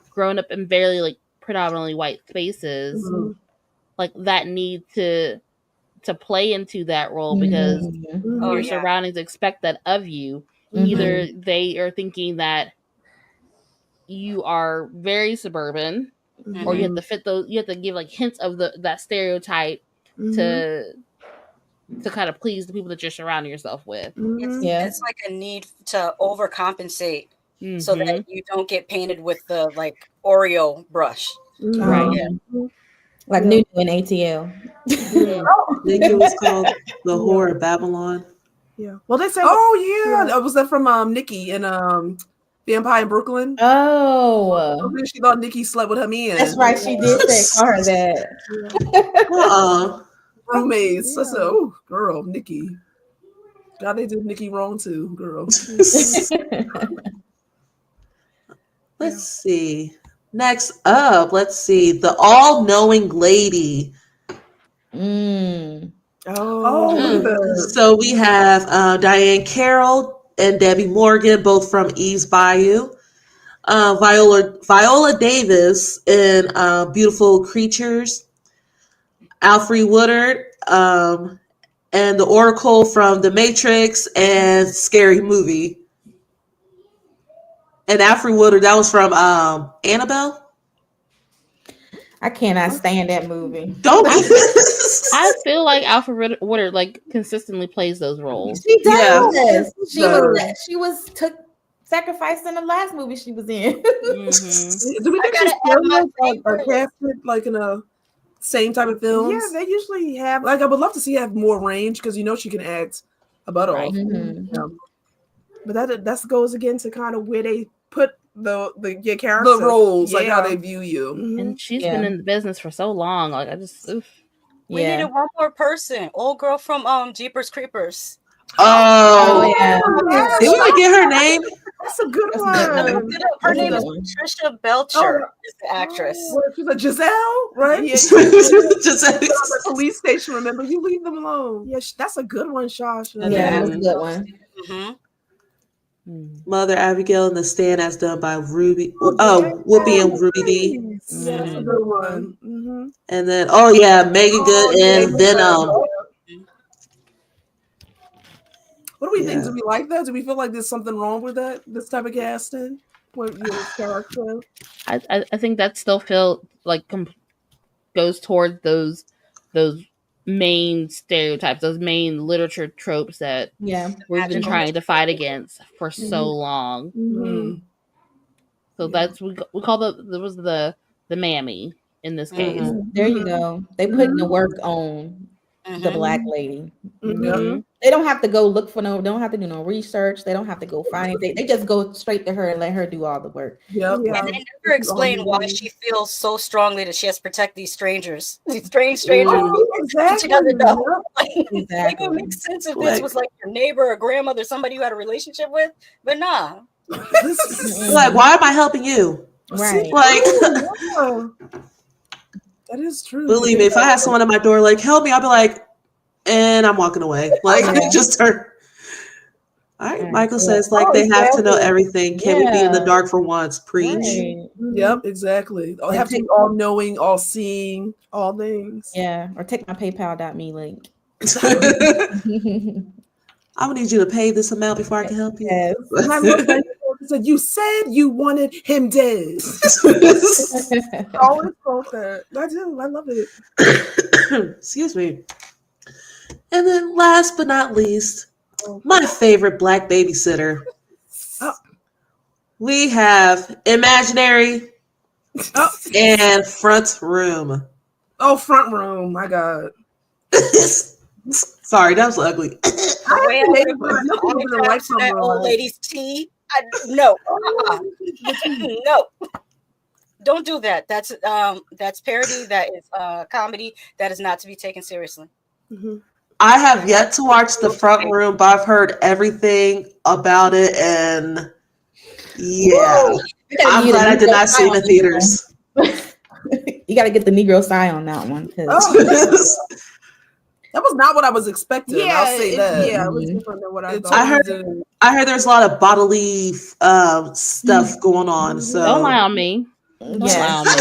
grown up in very like predominantly white spaces, like that need to play into that role because your surroundings expect that of you. Either they are thinking that you are very suburban, or you have to fit those. You have to give like hints of that stereotype to kind of please the people that you're surrounding yourself with. It's like a need to overcompensate so that you don't get painted with the like Oreo brush. Right. Like Nunu in ATL. I think it was called The Whore of Babylon. Yeah. Well, they say. Oh yeah, was that from Nikki and Vampire in Brooklyn? Oh. She thought Nikki slept with her man. That's right. She did say call her that. Roommates. I said, oh, girl, Nikki. God, they did Nikki wrong too, girl. Let's see. Next up, let's see. The All-Knowing Lady. So we have Diane Carroll and Debbie Morgan, both from Eve's Bayou. Viola Davis in Beautiful Creatures. Alfre Woodard and the Oracle from The Matrix and Scary Movie. And Alfre Woodard, that was from Annabelle. I cannot stand that movie. Don't. I feel like Alfre Woodard like consistently plays those roles. She does. Yeah. She was sacrificed in the last movie she was in. Do we think she's casted like in a same type of films? Yeah, they usually have. Like, I would love to see her have more range because she can act a butt off. But that goes again to kind of where they put the characters, the roles, like how they view you. And she's been in the business for so long. Like I just, we needed one more person. Old girl from Jeepers Creepers. Oh yeah. Did we get her name? That's a good That's one. a good Look it up. Her That's a name good is one. Patricia Belcher. Is the actress. She's like Giselle, right? Yeah, Just The police station. Remember, you leave them alone. Yeah, that's a good one, Shasha. Yeah, that's a good one. Mother Abigail in the Stand, as done by Ruby. Whoopi and Ruby D. Yeah, that's a good one. Mm-hmm. And then Megan Good and Venom. What do we think? Do we like that? Do we feel like there's something wrong with that? This type of casting? What your character? I think that still feel like goes toward those main stereotypes, those main literature tropes that we've been trying to fight against for so long. Mm-hmm. So that's we call the mammy in this case. There you go. They putting the work on the black lady. They don't have to go look for they don't have to do no research. They don't have to go find it. They just go straight to her and let her do all the work. And they never explain why she feels so strongly that she has to protect these strangers, these strange strangers. Exactly. She doesn't know. Like, Exactly. it would make sense if this was like your neighbor or grandmother, somebody you had a relationship with, but nah. Like, why am I helping you? Right. Like, that is true. believe me, if I had someone at my door like, help me, I'll be like, and I'm walking away. Like, just turn. All right, Michael says, like, they have to know everything. Can we be in the dark for once? Preach. Right. Yep, exactly. I have to be all knowing, all seeing, all things. Yeah, or take my PayPal.me link. I'm gonna need you to pay this amount before I can help you. Yes. And I love that you said you said you wanted him dead. Always thought that. I do. I love it. Excuse me. And then last but not least, my favorite black babysitter. We have Imaginary and Front Room. Oh, Front Room. My God. Sorry, that was ugly. The way I like that old lady's tea. No. No. Don't do that. That's parody. That is comedy. That is not to be taken seriously. I have yet to watch The Front Room, but I've heard everything about it, and I'm glad I did not see it in the theaters. You got to get the Negro sigh on that one. That was not what I was expecting. Yeah, I'll say that. Yeah, it was different than what I thought. I heard there's a lot of bodily stuff going on. So don't lie on me. Don't lie on me.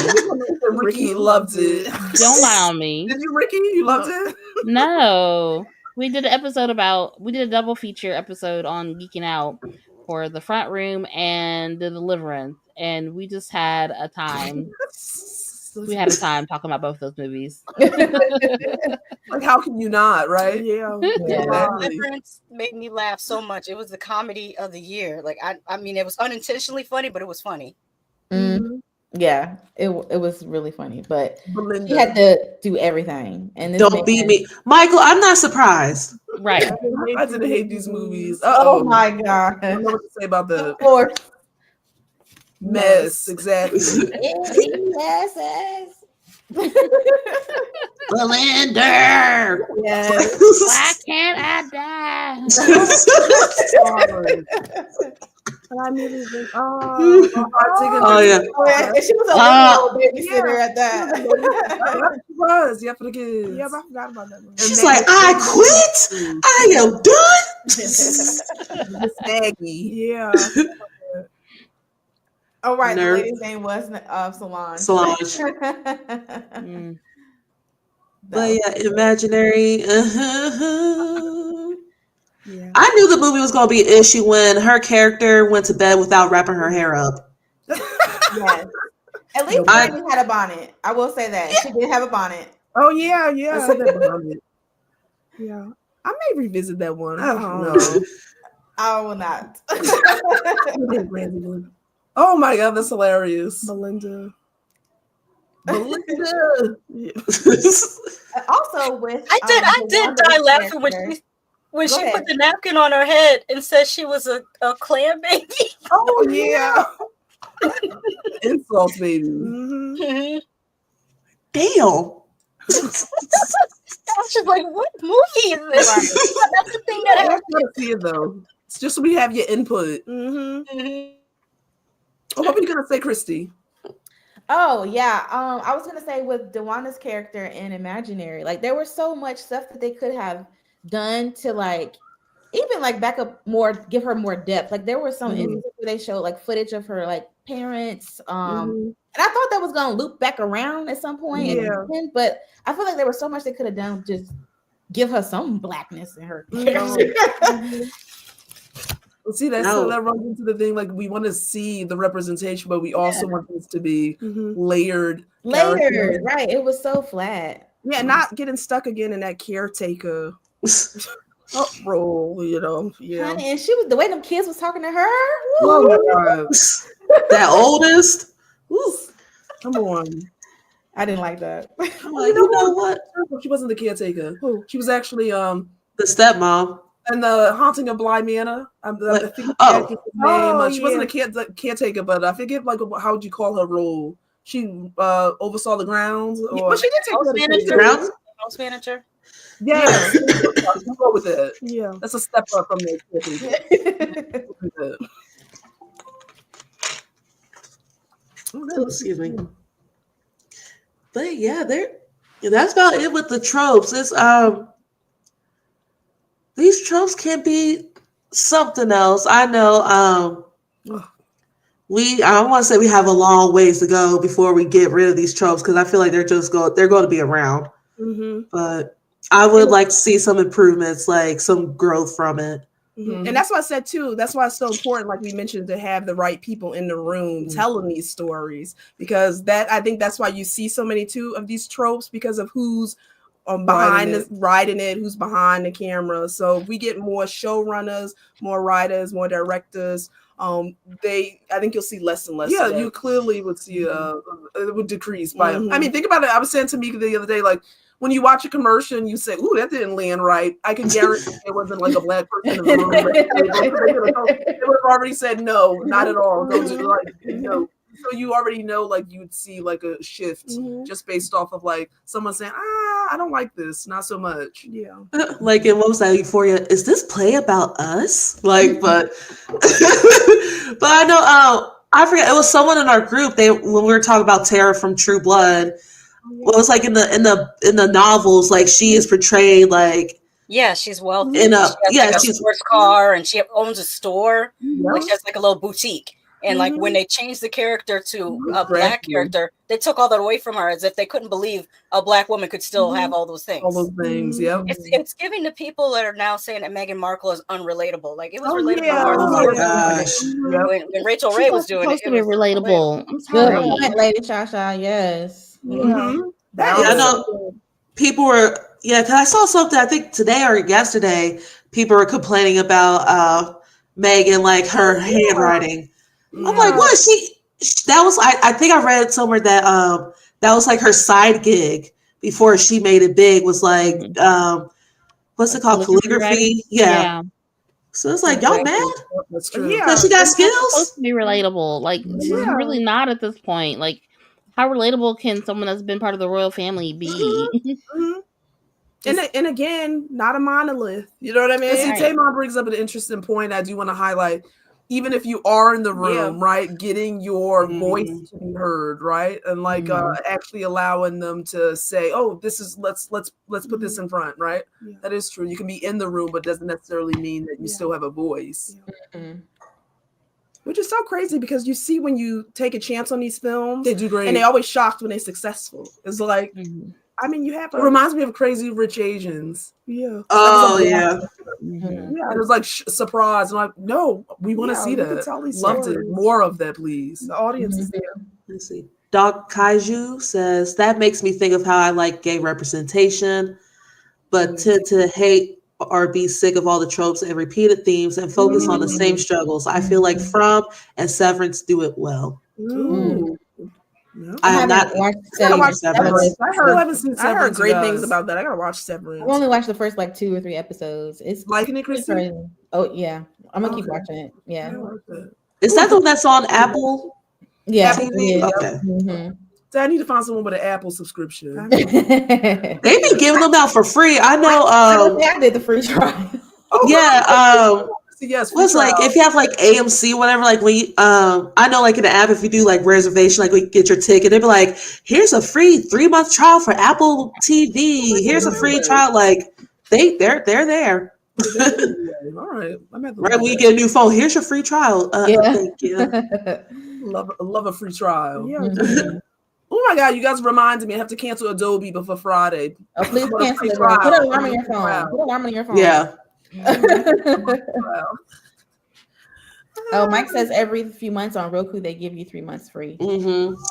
Rickey loved it. Don't lie on me. Did you, Rickey? You loved it? No. We did a double feature episode on Geeking Out for The Front Room and The Deliverance. And we just had a time. We had a time talking about both those movies. Like, how can you not, right? Yeah. Deliverance made me laugh so much. It was the comedy of the year. Like, I mean, it was unintentionally funny, but it was funny. Yeah, it was really funny, but he had to do everything. And don't beat me, Michael. I'm not surprised. Right. I didn't hate these movies. Oh my God! I don't know what to say about the mess. Exactly. Belinda. Yes. Why can't I die? She was a little babysitter at that. She was. Yeah, for the kids. Yeah, but I forgot about that one. She's like, I quit. I am done. Saggy. Yeah. All right, the lady's name was Solange. But yeah, Imaginary. Yeah. I knew the movie was going to be an issue when her character went to bed without wrapping her hair up. Yes. At least Brandy had a bonnet. I will say that. She did have a bonnet. Oh, yeah. I said that behind it. Yeah. I may revisit that one. I don't know. I will not. Oh my God, that's hilarious. Belinda. Yeah. Also with I did die laughing when she put the napkin on her head and said she was a clam baby. Oh yeah. Insults, baby. Mm-hmm. Damn. I was just like, what movie is this? That's the thing that I have to see it though. It's just so we have your input. Mm-hmm. Oh, what were you gonna say, Kristie? Oh yeah, I was gonna say with Dewana's character in Imaginary, like there was so much stuff that they could have done to like even like back up more, give her more depth. Like there were some instances where they showed like footage of her like parents, and I thought that was gonna loop back around at some point, but I feel like there was so much they could have done to just give her some blackness in her character. Well, see, that runs into the thing. Like, we want to see the representation, but we also want this to be layered. Right? It was so flat. Yeah, not getting stuck again in that caretaker role. Honey, and she was the way them kids was talking to her. Oh my God, that oldest. Woo. Come on. I didn't like that. I'm like, you know what? She wasn't the caretaker. Who? She was actually the stepmom. And the Haunting of Bly Manor. I think she wasn't a caretaker, but I forget like how would you call her role? She oversaw the grounds, but she did take house manager. House manager. Yeah, we'll go with it. Yeah, that's a step up from the caretaker. Oh, excuse me. But yeah, that's about it with the tropes. It's these tropes can be something else. I know I want to say we have a long ways to go before we get rid of these tropes because I feel like they're going to be around. But I would like to see some improvements, like some growth from it. And that's what I said too. That's why it's so important, like we mentioned, to have the right people in the room telling these stories, because I think that's why you see so many too of these tropes, because of who's writing it, who's behind the camera. So if we get more showrunners, more writers, more directors, I think you'll see less and less. Yeah, you clearly would see it would decrease by. I mean, think about it. I was saying to Meka the other day, like, when you watch a commercial and you say, "Ooh, that didn't land right," I can guarantee it wasn't like a black person in the room. They would have already said, "No, not at all." No. So you already know, like, you would see like a shift just based off of like someone saying, "I don't like this, not so much." Yeah. Like in what was that Euphoria? Is this play about us? Like, but I know. I forget. It was someone in our group. When we were talking about Tara from True Blood. Well, it's like in the novels, like she is portrayed like she's wealthy. She's a sports car, and she owns a store. Like she has like a little boutique. And like when they changed the character to a black character, they took all that away from her, as if they couldn't believe a black woman could still have all those things. Yeah. It's giving to people that are now saying that Meghan Markle is unrelatable. Like it was relatable. Oh my gosh. When Rachel Ray was doing it, it was relatable. I'm sorry. Good, Lady Shasha. Yes. I know people were because I saw something I think today or yesterday. People were complaining about Meghan, like her handwriting. I'm like, what? That was I think I read somewhere that that was like her side gig before she made it big. Was like what's it called? Calligraphy. Yeah. So it's like, y'all mad? That's true. Because she got skills. It's supposed to be relatable. Like she's really not at this point. Like, how relatable can someone that's been part of the royal family be? And again, not a monolith. You know what I mean? See, Tamar brings up an interesting point I do want to highlight. Even if you are in the room, right, getting your voice to be heard, right, and like actually allowing them to say, "Oh, this is let's put this in front," right? Yeah. That is true. You can be in the room, but doesn't necessarily mean that you still have a voice. Which is so crazy, because you see when you take a chance on these films, they do great, and they always shocked when they're successful. It's like. I mean, it reminds me of Crazy Rich Asians. Yeah. Oh, yeah. It was like surprise. And I'm like, no, we want to see that. Loved it. More of that, please. The audience is there. Let's see. Doc Kaiju says, that makes me think of how I like gay representation, but to hate or be sick of all the tropes and repeated themes and focus on the same struggles. I feel like From and Severance do it well. I have not watched Severance. I heard great things about that. I gotta watch Severance. I've only watched the first like 2 or 3 episodes. It's liking it, Kristie? Oh yeah, I'm gonna keep watching it. Yeah, is that the one that's on Apple? Yeah. Okay. So I need to find someone with an Apple subscription. They be giving them out for free. I know. I did the free trial. Yes, was like if you have like AMC, whatever, like when you I know like in the app if you do like reservation, like when you get your ticket, they'd be like, here's a free 3-month trial for Apple TV. Here's a free trial. Like they're there. All right. Right when you get a new phone, here's your free trial. Thank you. love a free trial. Yeah. Mhm. Oh my God, you guys reminded me I have to cancel Adobe before Friday. Oh, please What a cancel free it. Put trial. an alarm on your phone. Put an alarm on your phone. Yeah. Oh, Mike says every few months on Roku they give you 3 months free.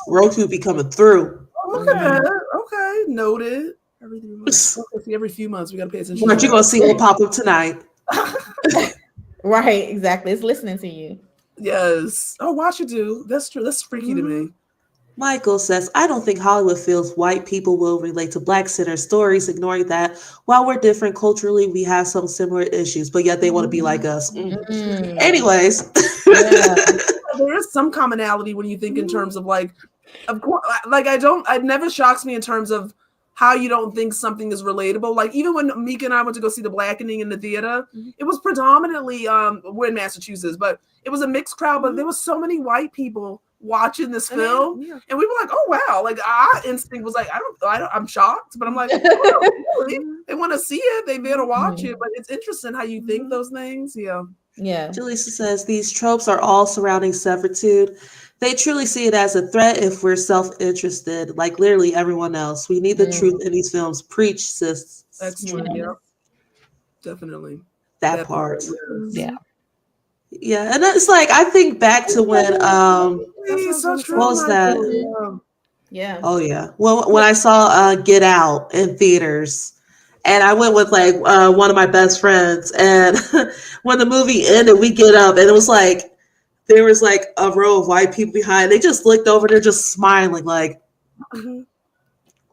Roku be coming through. Okay, noted. Every 3 months. Okay, see, every few months we gotta pay attention. But you're gonna see what pop up tonight. Right, exactly. It's listening to you. Yes. Oh, watch you do. That's true. That's freaky to me. Michael says, I don't think Hollywood feels white people will relate to Black-centered stories, ignoring that while we're different culturally, we have some similar issues, but yet they want to be like us. Anyways. There is some commonality when you think in terms of like, of course, like it never shocks me in terms of how you don't think something is relatable. Like even when Meka and I went to go see The Blackening in the theater, it was predominantly, we're in Massachusetts, but it was a mixed crowd, but there was so many white people watching this film, and we were like, "Oh wow!" Like our instinct was like, I'm shocked, but I'm like, oh, really? They want to see it, they there to watch it. But it's interesting how you think those things. Yeah. Julissa says these tropes are all surrounding servitude. They truly see it as a threat if we're self-interested, like literally everyone else. We need the truth in these films. Preach, sis. That's true. Yeah, definitely. That part. Yeah. Yeah, and it's like I think back to when what was that? Yeah. Oh yeah. Well, when I saw Get Out in theaters, and I went with like one of my best friends, and when the movie ended, we get up, and it was like there was like a row of white people behind. They just looked over, they're just smiling, like.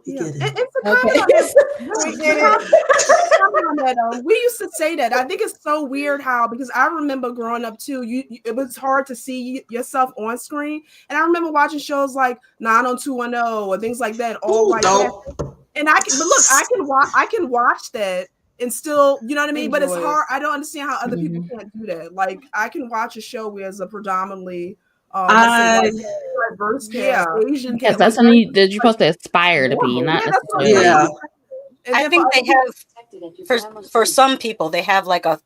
We get it. It's a we used to say that. I think it's so weird how, because I remember growing up too, it was hard to see yourself on screen. And I remember watching shows like 90210 or things like that, all white. And I can watch that and still, you know what I mean? But it's hard. I don't understand how other people can't do that. Like I can watch a show where it's a predominantly diverse cast, Asian cast. That's something that you're supposed to aspire to be, not necessarily. I think they have for some people they have like a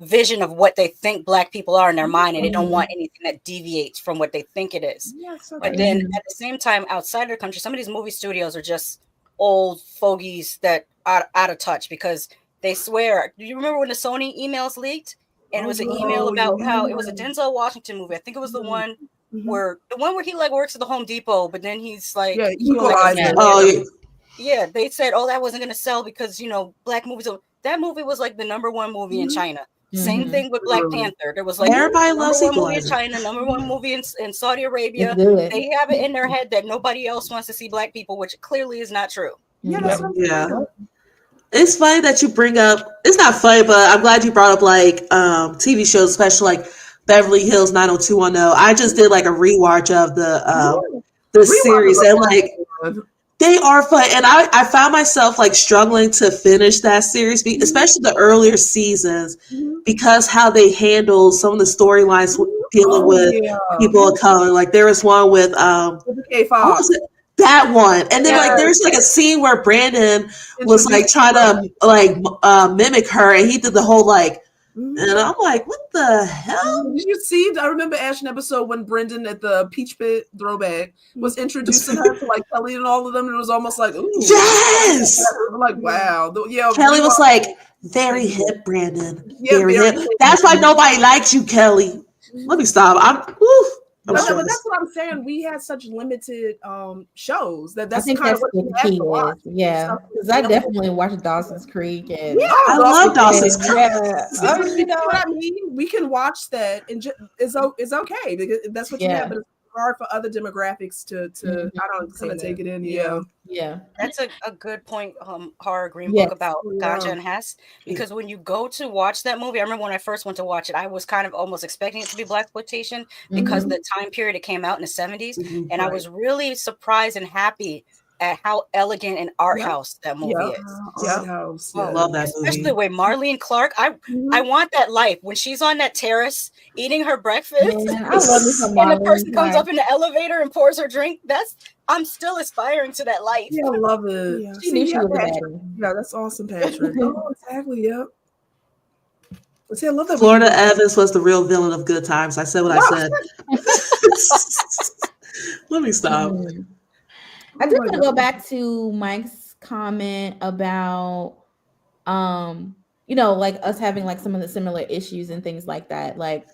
vision of what they think Black people are in their mind, and they don't want anything that deviates from what they think it is. But then at the same time, outside of the country, some of these movie studios are just old fogies that are out of touch because they swear. Do you remember when the Sony emails leaked? And it was an email about how it was a Denzel Washington movie. I think it was the one where he like works at the Home Depot, but then he's like, they said, oh, that wasn't going to sell because, Black movies. That movie was like the #1 movie in China. Same thing with Black Panther. There was like everybody loves movie in China, #1 movie in Saudi Arabia. They have it in their head that nobody else wants to see Black people, which clearly is not true. It's funny that you bring up. It's not funny, but I'm glad you brought up like TV shows, especially like Beverly Hills 90210. I just did like a rewatch of the series, and like they are fun. And I found myself like struggling to finish that series, especially the earlier seasons, because how they handle some of the storylines dealing with people of color. Like there was one with that one, and then like there's like a scene where Brandon was like trying to like mimic her, and he did the whole like, and I'm like, what the hell? Did you see? I remember an episode when Brendan at the Peach Pit throwback was introducing her to like Kelly and all of them, and it was almost like, ooh, yes, I'm like, wow, Kelly was like very hip, Brandon, very hip. That's why nobody likes you, Kelly. Let me stop. But that's what I'm saying. We had such limited shows that's kind of what the key is. Yeah, because I definitely watched Dawson's Creek, and I love Dawson's Creek. You know what I mean? We can watch that, and it's okay because that's what you have. But it's hard for other demographics to I don't kind of take it in. Yeah. That's a good point. Horror Green Book about Ganja and Hess, because when you go to watch that movie, I remember when I first went to watch it, I was kind of almost expecting it to be blaxploitation because the time period it came out in the 70s, and I was really surprised and happy at how elegant and art house that movie is. Art house. I love that Especially movie. the way Marlene Clark. I want that life when she's on that terrace eating her breakfast. Man, I love me some And the Marlene person comes Clark. up in the elevator and pours her drink. I'm still aspiring to that life. Yeah, I love it. Yeah. She knew she was a Patrick. baddie. Yeah, that's awesome, Patrick. Oh, exactly. Yep. See, I love that. Florida Evans was the real villain of Good Times. I said what I said. Let me stop. I do want to go back to Mike's comment about, like us having like some of the similar issues and things like that. Like,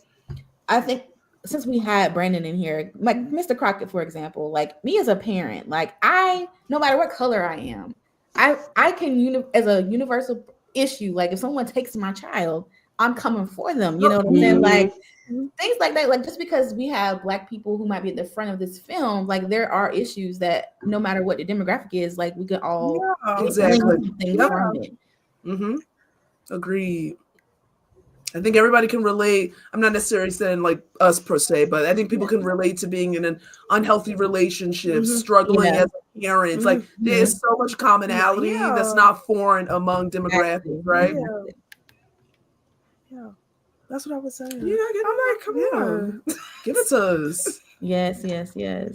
I think since we had Brandon in here, like Mr. Crockett, for example, like me as a parent, like no matter what color I am, I can as a universal issue, like if someone takes my child, I'm coming for them. You know what I'm saying? Like things like that. Like just because we have Black people who might be at the front of this film, like there are issues that no matter what the demographic is, like we could all exactly things from it. Agreed. I think everybody can relate. I'm not necessarily saying like us per se, but I think people can relate to being in an unhealthy relationship, struggling as a parent. Like there's so much commonality that's not foreign among demographics, right? Yeah. That's what I was saying. Yeah, I'm like, come on. Give it to us. Yes.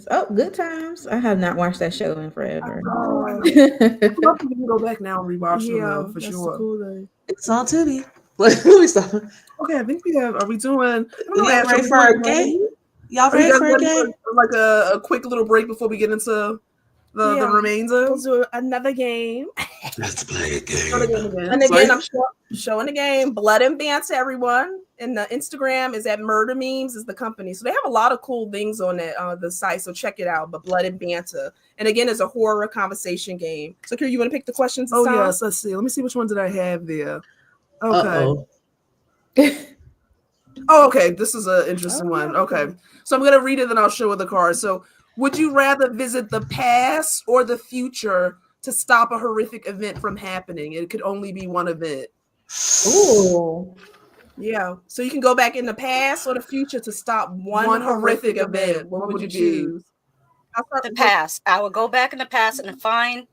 Oh, Good Times. I have not watched that show in forever. I'd love to go back now and rewatch them though, for sure. Cool it's on Tubi. Let me stop. Okay, I think we have. Are we doing? Y'all ready for a game? Y'all ready for a game? Like a quick little break before we get into the remainder. We'll do another game. Let's play a game. And again, I'm showing the game. Blood and Banter, everyone. And the Instagram is at Murder Memes is the company. So they have a lot of cool things on that the site. So check it out. But Blood and Banter. And again, it's a horror conversation game. So Kira, you want to pick the questions? Yes, let's see. Let me see which one did I have there. Okay. Okay. This is an interesting one. Okay. So I'm gonna read it, then I'll show her the card. So would you rather visit the past or the future to stop a horrific event from happening? It could only be one event. Ooh. Yeah. So you can go back in the past or the future to stop one horrific event. What would you choose? The past. I would go back in the past and find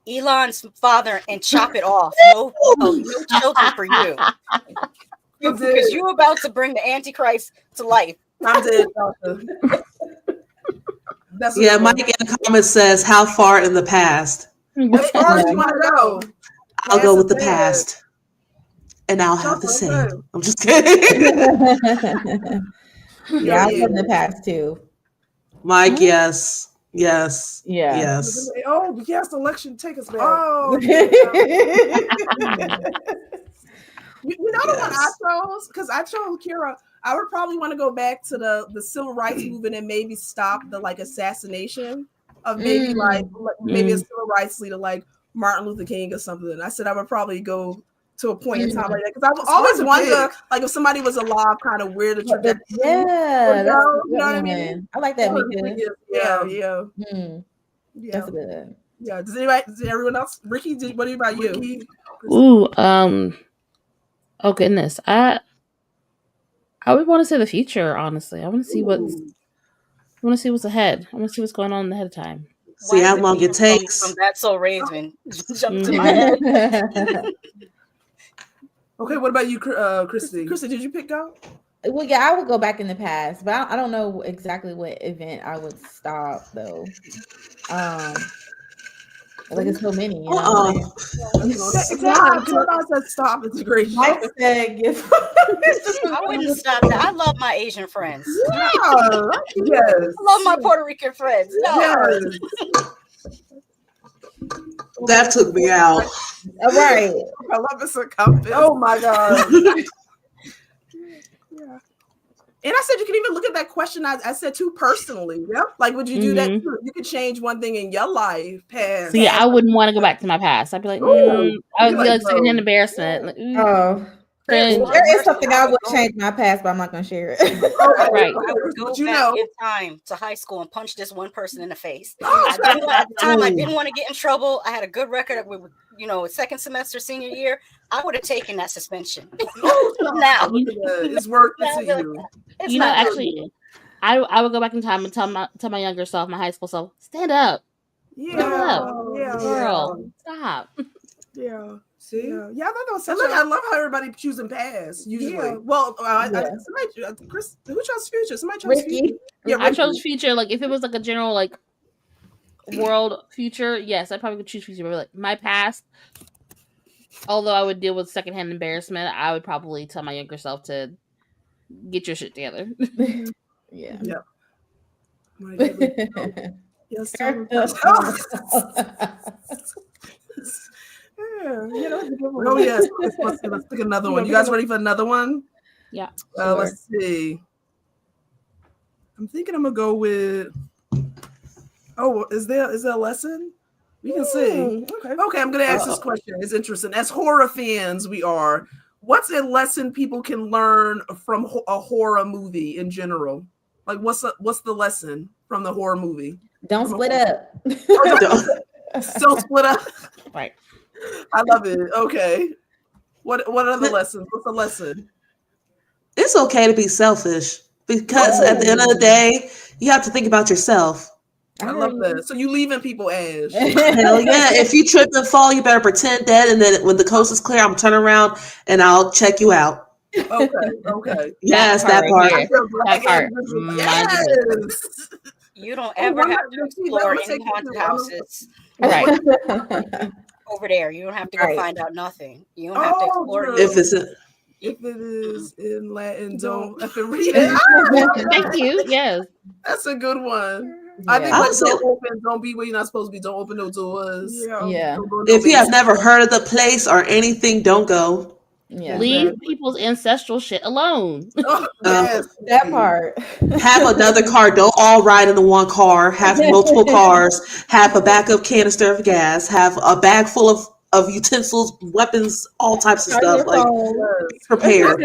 Elon's father and chop it off. No children for you. Because you're about to bring the Antichrist to life. I'm dead. Mike in the comments says, how far in the past? As far as you want to go. I'll go with the past. And I'll have the same. I'm just kidding. Yeah, I'll go in the past too. Mike, yes. Yeah. Oh, yes, election, take us back. Oh. You know the one I chose? Because I chose Kira. I would probably want to go back to the civil rights movement and maybe stop the assassination of maybe maybe a civil rights leader like Martin Luther King or something. I said I would probably go to a point in time like that because I've always wondered if somebody was alive, kind of where the trajectory. Yeah, you know what I mean? I like that, Meka. Yeah. That's good. Yeah. Does everyone else? Ricky, what about you? Ooh, oh goodness, I would want to say the future. Honestly, I want to see what's ahead. I want to see what's going on ahead of time. See how long it takes. From That's So Raven jump to my head. Okay, what about you, Kristie? Kristie, did you pick go? Well, yeah, I would go back in the past, but I don't know exactly what event I would stop though. It's so many. You know stop. It's a great. Mike said, I wouldn't stop that. I love my Asian friends. Yes. I love my Puerto Rican friends. No. Yes. That took me out. All right. I love this compass. Oh my God. And I said you can even look at that question. I said too personally. Yep. Like, would you do that? Too? You could change one thing in your life. Past. See, I wouldn't want to go back to my past. I'd be like, I would be like second hand embarrassment. Like, there is something I would change my past, but I'm not going to share it. Right. I would go back in time to high school and punch this one person in the face. At the time, I didn't want to get in trouble. I had a good record with, second semester, senior year. I would have taken that suspension. Now it's worth it to you. Actually, I would go back in time and tell my younger self, my high school self, stand up. Girl, stop. Yeah. See? Yeah, I thought that was And such look, I love how everybody choosing pass. Usually, well, somebody, Chris, who chose future? Somebody chose Rickey. future. Yeah, I chose future. Like if it was like a general like world future, yes, I probably would choose future. But like my past, although I would deal with secondhand embarrassment, I would probably tell my younger self to get your shit together. Yeah. Yep. Yes, oh yes. Let's pick another one. You guys ready for another one? Yeah. Let's see. I'm thinking I'm gonna go with. Oh, is there a lesson? We can see. Okay, I'm gonna ask this question. It's interesting. As horror fans, we are. What's a lesson people can learn from a horror movie in general? Like, what's the lesson from the horror movie? Don't split up. Don't split up. Right. I love it. Okay. What are the lessons? What's the lesson? It's okay to be selfish because at the end of the day, you have to think about yourself. I love that. So you leaving people, Ash? Hell yeah! If you trip and fall, you better pretend dead, and then when the coast is clear, I'm turn around and I'll check you out. Okay. Yes, that part. That part. Yes. You don't ever have to explore any haunted houses. Right. Over there. You don't have to go find out nothing. You don't have to explore if it is in Latin, don't have to read it. Thank you. Yes. That's a good one. I think don't be where you're not supposed to be. Don't open no doors. Yeah. If you have never heard of the place or anything, don't go. Yeah. Leave people's ancestral shit alone. Yes, that part. Have another car. Don't all ride in the one car. Have multiple cars. Have a backup canister of gas. Have a bag full of utensils, weapons, all types of stuff. Like prepare.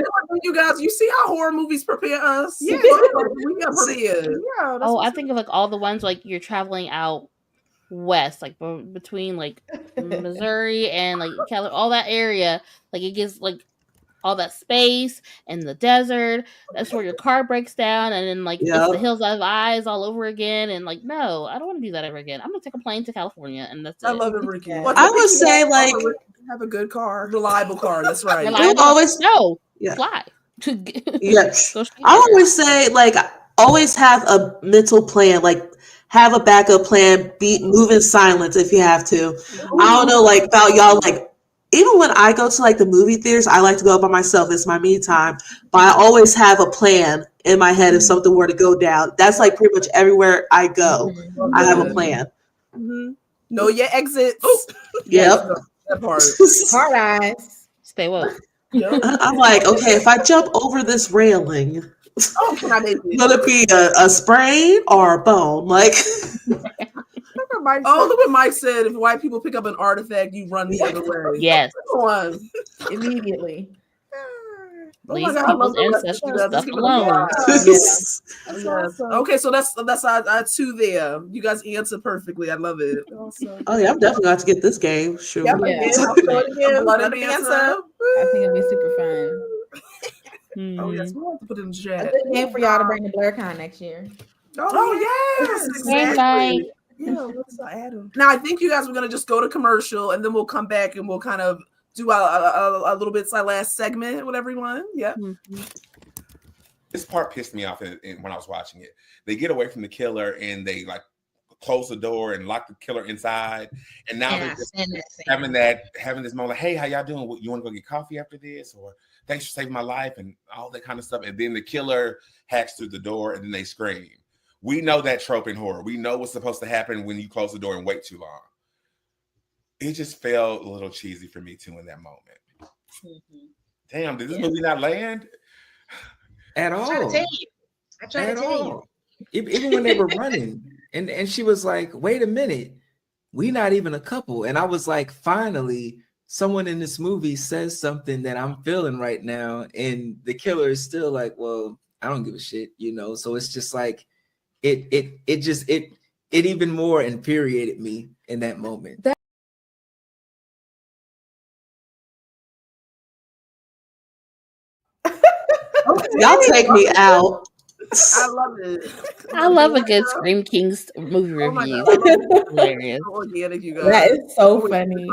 You guys, you see how horror movies prepare us? Yeah, we are prepared. Oh, I think of like all the ones like you're traveling out west, like between like Missouri and like California, all that area. Like it gives like all that space and the desert. That's where your car breaks down, and then like it's the hills of eyes all over again. And like, no, I don't want to do that ever again. I'm gonna take a plane to California, and that's it. I love it, Rickey. I would say like have a good car, reliable car. That's right. Fly. Yes, I always say like always have a mental plan. Like have a backup plan. Move in silence if you have to. I don't know like about y'all like. Even when I go to like the movie theaters, I like to go by myself. It's my me time. But I always have a plan in my head if something were to go down. That's like pretty much everywhere I go. I have a plan. Know your exits. Yep. That part. Hard eyes. Stay woke. I'm like, okay, if I jump over this railing, will it be a sprain or a bone? Like look what Mike said. If white people pick up an artifact, you run the other way. Yes. Immediately. Leave people's ancestral stuff alone. Yes. Awesome. Okay, so that's our two there. You guys answer perfectly. I love it. Awesome. Oh yeah, I'm definitely going to get this game. Sure. Yep. Yeah. I think it'll be super fun. Oh yes, we'll have to put it in the chat. A good game for y'all to bring to BlurCon next year. Oh yes, exactly. Yeah, Adam? Now I think you guys were gonna just go to commercial and then we'll come back and we'll kind of do a little bit of last segment with everyone. Yeah. Mm-hmm. This part pissed me off when I was watching it. They get away from the killer and they like close the door and lock the killer inside. And now they're just having this moment like, hey, how y'all doing? You want to go get coffee after this? Or thanks for saving my life and all that kind of stuff. And then the killer hacks through the door and then they scream. We know that trope in horror. We know what's supposed to happen when you close the door and wait too long. It just felt a little cheesy for me too in that moment. Mm-hmm. Damn, did this movie not land? At all. I tried to tell you. Even when they were running. And she was like, wait a minute. We not even a couple. And I was like, finally, someone in this movie says something that I'm feeling right now. And the killer is still like, well, I don't give a shit, So it's just like, it even more infuriated me in that moment. Y'all take me out. I love it. I love a good Scream Kings movie review. Hilarious. Organic, you guys. That is so funny.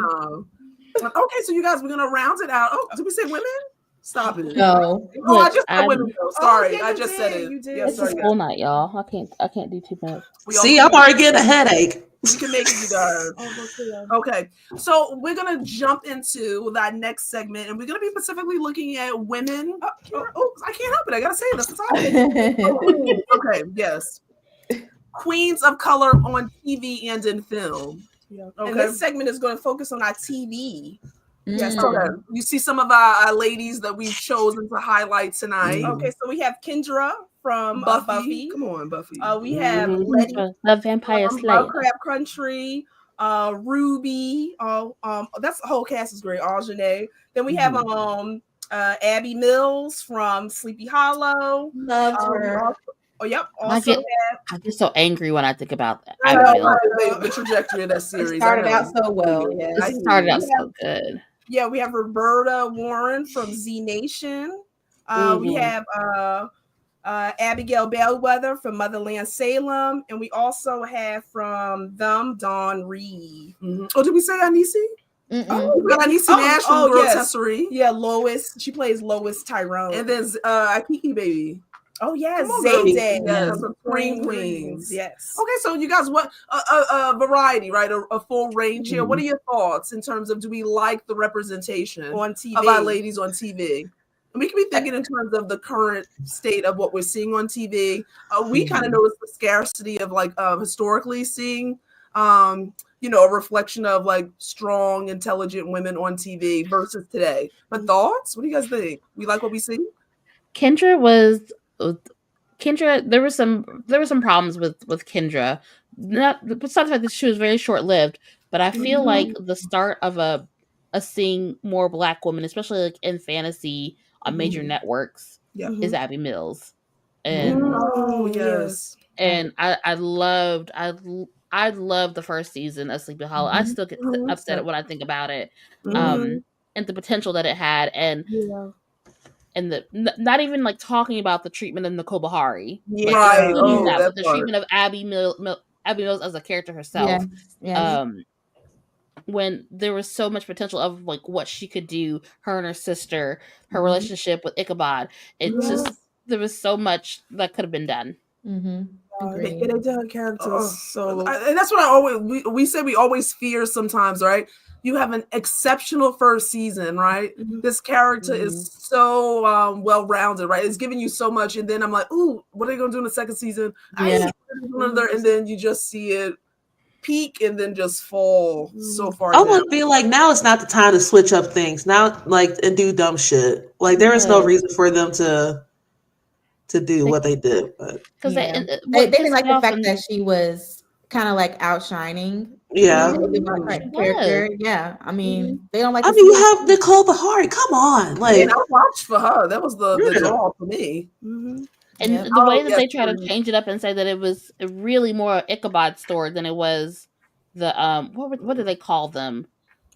Okay, so you guys, we're gonna round it out. Oh, did we say women? Stop it. No. Oh, I just said women. Though. Sorry, yeah, I just said it. You did. Yeah, It's a sorry, school guys. night, y'all. I can't do too much. See, I'm already getting a headache. You can make it, you guys. Okay, so we're gonna jump into that next segment, and we're gonna be specifically looking at women. Oh, I can't help it. I gotta say this. Okay, yes. Queens of color on TV and in film. And this segment is going to focus on our TV. Yes, okay. You see some of our ladies that we've chosen to highlight tonight. Okay, so we have Kendra from Buffy. Come on, Buffy. We have Letty The Vampire from Slayer. Lovecraft Country. Ruby. That's the whole cast is great. Aljanae. Then we have Abby Mills from Sleepy Hollow. Love her. Yep. I get so angry when I think about that. I know the trajectory of that series. It started out so well. It started out so good. Yeah, we have Roberta Warren from Z Nation. We have Abigail Bellwether from Motherland Salem, and we also have from them Dawn Reed. Oh, did we say Anisi? Oh, we got Anisi Nash from Grotesserie. Yeah, Lois. She plays Lois Tyrone. And then Akiki Baby. Oh yes, Zayday. Yes, Supreme Queens. Yes. Okay, so you guys, what a variety, right? A full range here. What are your thoughts in terms of do we like the representation on TV of our ladies on TV? And we can be thinking in terms of the current state of what we're seeing on TV. We kind of notice the scarcity of like historically seeing, a reflection of like strong, intelligent women on TV versus today. But thoughts? What do you guys think? We like what we see? Kendra, there were some problems with Kendra. Not besides the fact that she was very short lived, but I feel like the start of a seeing more Black women, especially like in fantasy on major networks, is Abby Mills. And yes. And I loved the first season of Sleepy Hollow. I still get upset when I think about it. And the potential that it had, and not even like talking about the treatment of Nicole Bahari, right? But the treatment of Abby Mills as a character herself. When there was so much potential of like what she could do, her and her sister, her relationship with Ichabod. There was so much that could have been done. They done characters so, and that's what we say. We always fear sometimes, right? You have an exceptional first season, right? This character is so well-rounded, right? It's giving you so much, and then I'm like, ooh, what are they gonna do in the second season? And then you just see it peak and then just fall so far. I would feel like now it's not the time to switch up things. Now, like, and do dumb shit. Like there is no reason for them to do what they did, but because they didn't like the fact that she was kind of like outshining. Character. Yeah, I mean, they don't like. I mean, you have Nicole Bahari. Come on, like I watched for her. That was the draw for me. And the way that they try to change it up and say that it was really more an Ichabod story than it was the what did they call them?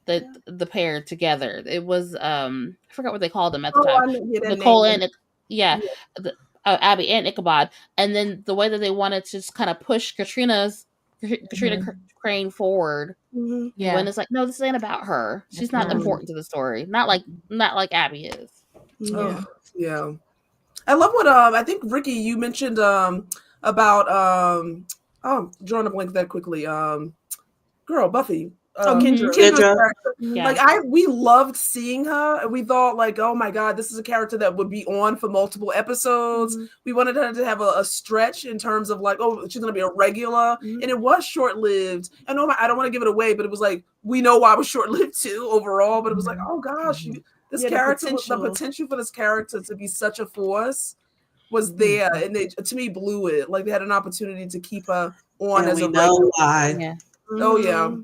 The pair together. It was I forgot what they called them at the time. Nicole and Abby and Ichabod, and then the way that they wanted to just kind of push Katrina Crane forward when it's like, no, this ain't about her. She's not important to the story. Not like Abby is. Yeah. I love what I think Rickey, you mentioned about drawing a blank that quickly. Girl, Buffy. Kendra. Like we loved seeing her, and we thought like, oh my god, this is a character that would be on for multiple episodes. We wanted her to have a stretch in terms of like, oh, she's gonna be a regular, and it was short lived. And I don't want to give it away, but it was like we know why it was short lived too overall. But it was like, oh gosh, this character, the potential for this character to be such a force was there, and they to me blew it. Like they had an opportunity to keep her on as a regular. Why. Yeah. Oh yeah.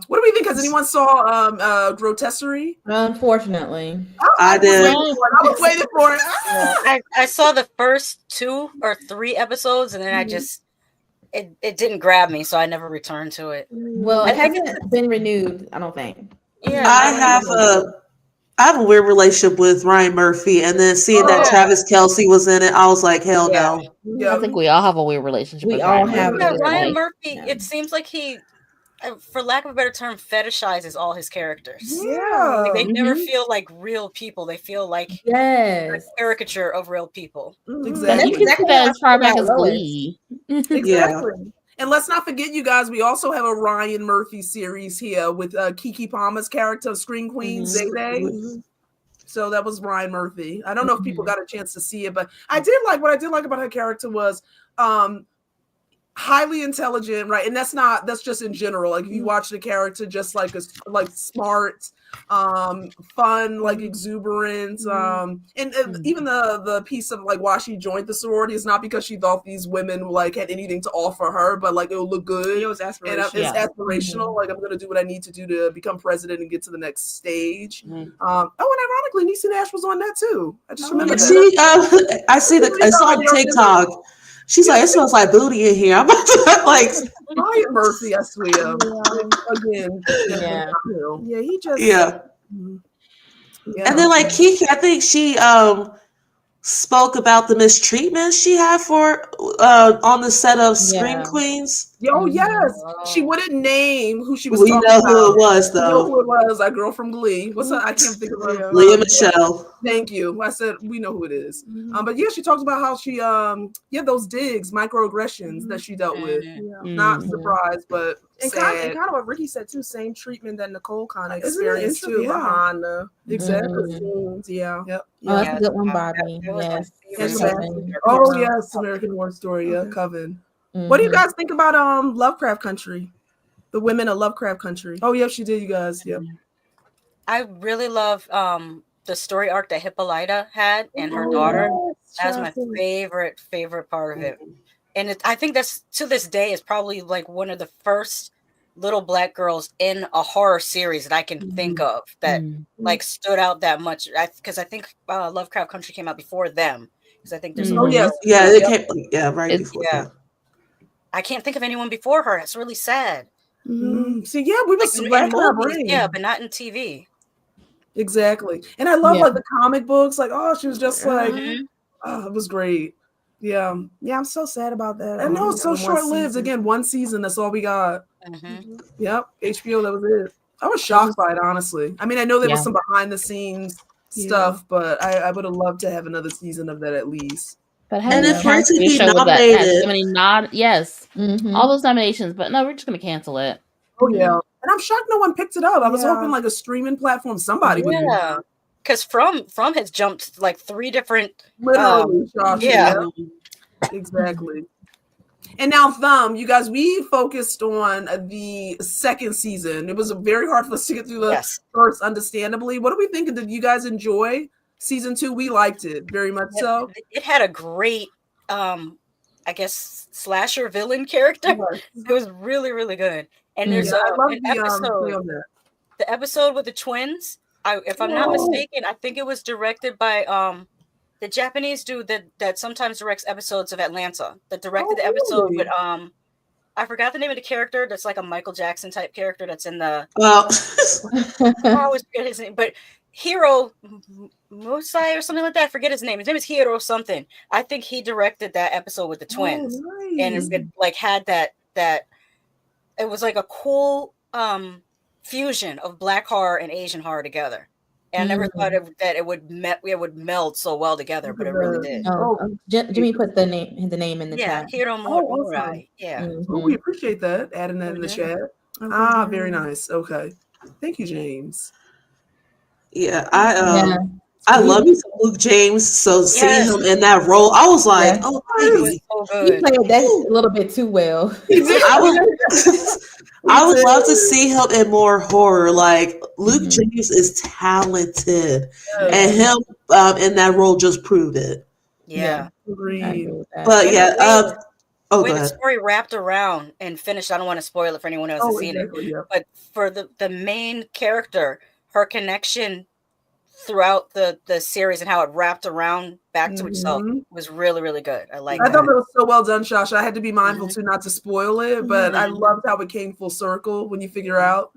What do we think? Has anyone saw Grotesserie? Unfortunately, I did. I was waiting for it. I saw the first 2 or 3 episodes, and then I just it didn't grab me, so I never returned to it. Well, it hasn't been renewed, I don't think. Yeah, I I have a weird relationship with Ryan Murphy, and then seeing that Travis Kelce was in it, I was like, hell no. I think we all have a weird relationship. We with all Ryan have Murphy. a weird Ryan relationship. Murphy. It seems like he, for lack of a better term, fetishizes all his characters. Yeah. Like, they never feel like real people. They feel like a caricature of real people. Exactly. You can see that as far back as Glee. Exactly. And let's not forget, you guys, we also have a Ryan Murphy series here with Keke Palmer's character of Scream Queen, Zayday. So that was Ryan Murphy. I don't know if people got a chance to see it, but what I did like about her character was highly intelligent, right? And that's just in general. Like if you watch the character, just like smart, fun, like exuberant, and even the piece of like why she joined the sorority is not because she thought these women like had anything to offer her, but like it would look good. It was aspirational. And it's aspirational. Like I'm gonna do what I need to do to become president and get to the next stage. And ironically, Niecy Nash was on that too. I just remember that. I see it's on TikTok. She's like, it smells like booty in here. I'm about to like Ryan Murphy, I swear. Again, he just And then like Keke, I think she spoke about the mistreatment she had for on the set of Scream Queens. Oh yes, she wouldn't name who she was. We know who it was, though. We know who it was. That girl from Glee. What's her? I can't think of her. Leah Michelle. Thank you. I said we know who it is. But yeah, she talked about how she those digs, microaggressions that she dealt with. Not surprised, but and kind of what Rickey said too. Same treatment that Nicole kind of experienced too behind the scenes. Yeah. Yep. Oh, that's a good one, Bobby. Yes. Oh yes, American Horror Story. Yeah, Coven. What do you guys think about Lovecraft Country? The women of Lovecraft Country. Oh yeah, she did, you guys. Yep. I really love the story arc that Hippolyta had and her daughter. That's my favorite part of it. And I think that's to this day is probably like one of the first little Black girls in a horror series that I can think of that like stood out that much. Because I think Lovecraft Country came out before them. Because I think there's it came right before. Yeah. I can't think of anyone before her. It's really sad. See, we were like, but not in TV. Exactly. And I love like the comic books. Like, she was just like, it was great. Yeah. Yeah, I'm so sad about that. I know it's so short-lived. Again, one season. That's all we got. Yep. HBO. That was it. I was shocked by it, honestly. I mean, I know there was some behind-the-scenes stuff, but I would have loved to have another season of that at least. But and if we're to be nominated, all those nominations, but no, we're just gonna cancel it. Oh yeah, and I'm shocked no one picked it up. I was hoping like a streaming platform, somebody would. Yeah, because From has jumped like 3 different. Literally, exactly. And now, you guys, we focused on the second season. It was very hard for us to get through the first, understandably. What are we thinking? Did you guys enjoy season 2? We liked it very much. So it had a great, I guess, slasher villain character. It was really, really good. And there's an episode, the episode with the twins. If I'm not mistaken, I think it was directed by the Japanese dude that sometimes directs episodes of Atlanta. That directed the episode with I forgot the name of the character. That's like a Michael Jackson type character. That's in the. I always forget his name, but Hiro Musai or something like that. I forget his name. His name is Hiro something. I think he directed that episode with the twins, and it like had that. It was like a cool fusion of Black horror and Asian horror together. And I never thought that it would meld so well together, but it really did. Jimmy put the name in the chat. Hiro Murai. Yeah. We appreciate that. Adding that in the chat. Very nice. Okay. Thank you, James. Yeah, I love me some Luke James. So seeing him in that role, I was like, he played that a little bit too well. I would love to see him in more horror. Like Luke James is talented, and him in that role just proved it. Yeah. But the story wrapped around and finished. I don't want to spoil it for anyone who hasn't seen it, but for the main character, her connection throughout the series and how it wrapped around back to itself was really, really good. I thought it was so well done, Shasha. I had to be mindful to not to spoil it, but I loved how it came full circle when you figure out.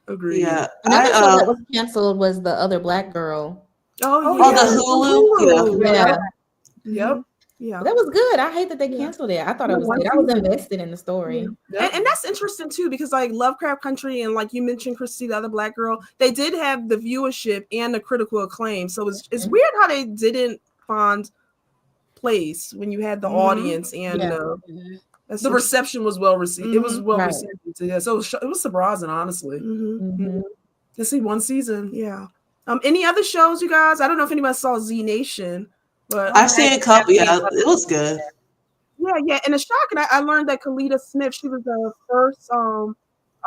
Agreed. Yeah. Another show that was canceled was the other black girl. The Hulu. Yeah. Yep. Yeah. That was good. I hate that they canceled it. I thought it was good. I was invested in the story. And that's interesting too, because like Lovecraft Country and like you mentioned, Kristie, the other black girl, they did have the viewership and the critical acclaim. So it's weird how they didn't find place when you had the audience and the reception was well received. It was well received. Yeah. So it was surprising, honestly. To see one season. Yeah. Any other shows, you guys? I don't know if anybody saw Z Nation. But I've seen a couple. Yeah, it was good. Yeah. And it's shocking. I learned that Kalita Smith, she was the first, I'll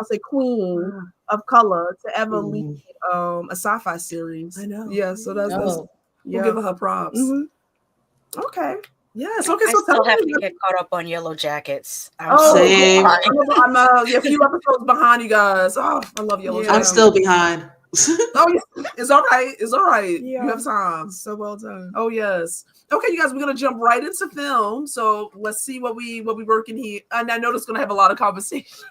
say, queen of color to ever lead a sci-fi series. I know. Yeah. So that's we'll give her props. Okay. Yes. Okay. I So still have to get caught up on Yellow Jackets. I'm a few episodes behind you guys. Oh, I love Yellow Jackets. I'm still behind. It's all right. It's all right. Yeah. You have time. So well done. Oh yes. Okay, you guys, we're gonna jump right into film. So let's see what we working here. And I know it's gonna have a lot of conversations.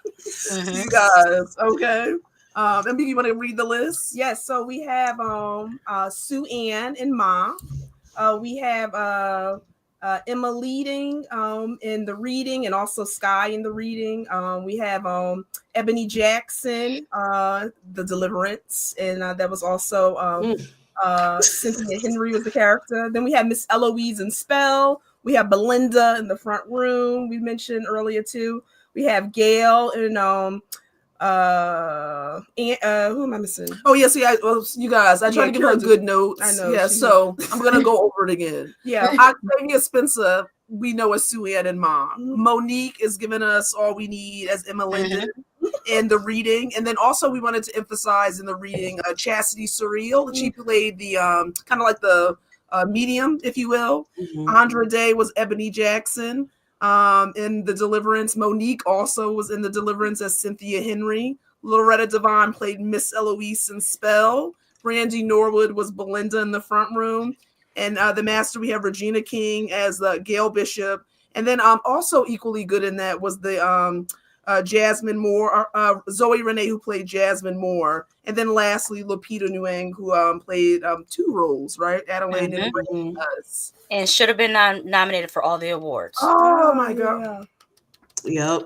You guys, okay. And you want to read the list? Yes. So we have Sue Ann and Ma. We have Emma leading in the reading, and also Sky in the reading. We have Ebony Jackson, the Deliverance, and that was also Cynthia Henry was the character. Then we have Miss Eloise in Spell. We have Belinda in the front room. We mentioned earlier too. We have Gail in who am I missing? Oh yes, you guys. I tried to give her a good note. I know. Yeah, so I'm gonna go over it again. Yeah, Octavia Spencer, we know as Sue Ann and Mom. Monique is giving us All We Need as Emma Linden in the reading, and then also we wanted to emphasize in the reading Chastity Surreal. She played the kind of like the medium, if you will. Andra Day was Ebony Jackson. In the Deliverance. Monique also was in the Deliverance as Cynthia Henry. Loretta Devine played Miss Eloise in Spell. Brandy Norwood was Belinda in the front room. And the Master, we have Regina King as Gail Bishop. And then also equally good in that was the Jasmine Moore, Zoe Renee, who played Jasmine Moore. And then lastly, Lupita Nyong'o, who played two roles, right? Adelaide and us. And should have been nominated for all the awards. Oh my God. Yep.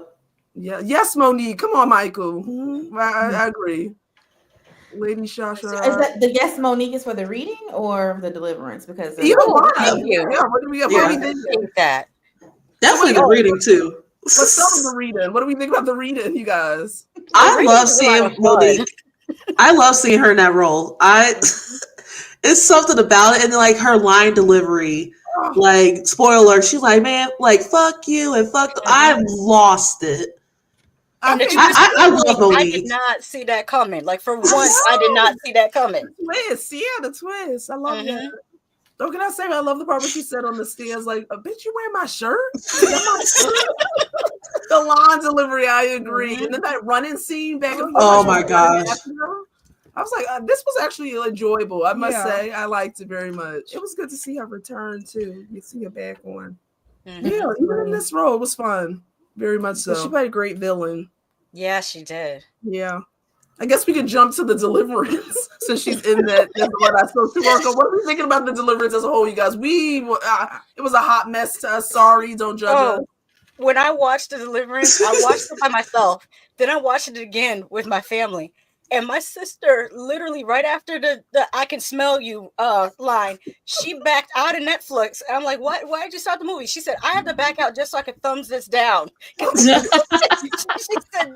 Yeah. Yes, Monique. Come on, Michael. I agree. Lady Shasha. Is that the yes, Monique is for the reading or the Deliverance? Because either one. Thank you. Yeah, what do we think that? Definitely the reading too. Let's start with the reading. What do we think about the reading, you guys? I love seeing Monique. I love seeing her in that role. It's something about it, and like her line delivery. Like, spoiler, she's like, man, like, fuck you and fuck. I lost it. I love Monique. I did not see that coming. Like, for once, I did not see that coming. The twist. I love that. Oh, can I say I love the part where she said on the stairs, like, bitch, you wearing my shirt? The line delivery, I agree. And then that running scene back and forth. Oh my gosh. I was like, this was actually enjoyable. I must say, I liked it very much. It was good to see her return too. You see her back on. Yeah, even in this role, it was fun. Very much so. She played a great villain. Yeah, she did. Yeah. I guess we could jump to the Deliverance since she's in that. That's what I supposed to work on. What are we thinking about the Deliverance as a whole, you guys? It was a hot mess to us. Sorry, don't judge us. When I watched the Deliverance, I watched it by myself. Then I watched it again with my family. And my sister, literally right after the "I can smell you" line, she backed out of Netflix. And I'm like, why did you start the movie? She said, I had to back out just so I could thumbs this down. She said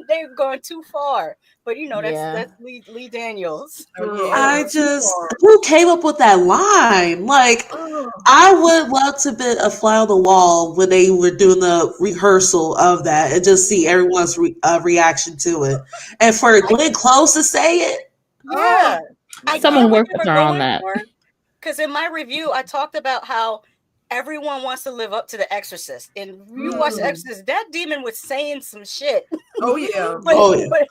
they've gone too far. But that's Lee Daniels. Who came up with that line? Like, I would love to be a fly on the wall when they were doing the rehearsal of that and just see everyone's reaction to it. And for Glenn Close to say it. Yeah. Someone worked with her on that. Because in my review, I talked about how everyone wants to live up to The Exorcist. And you watch The Exorcist, that demon was saying some shit. Oh, yeah. But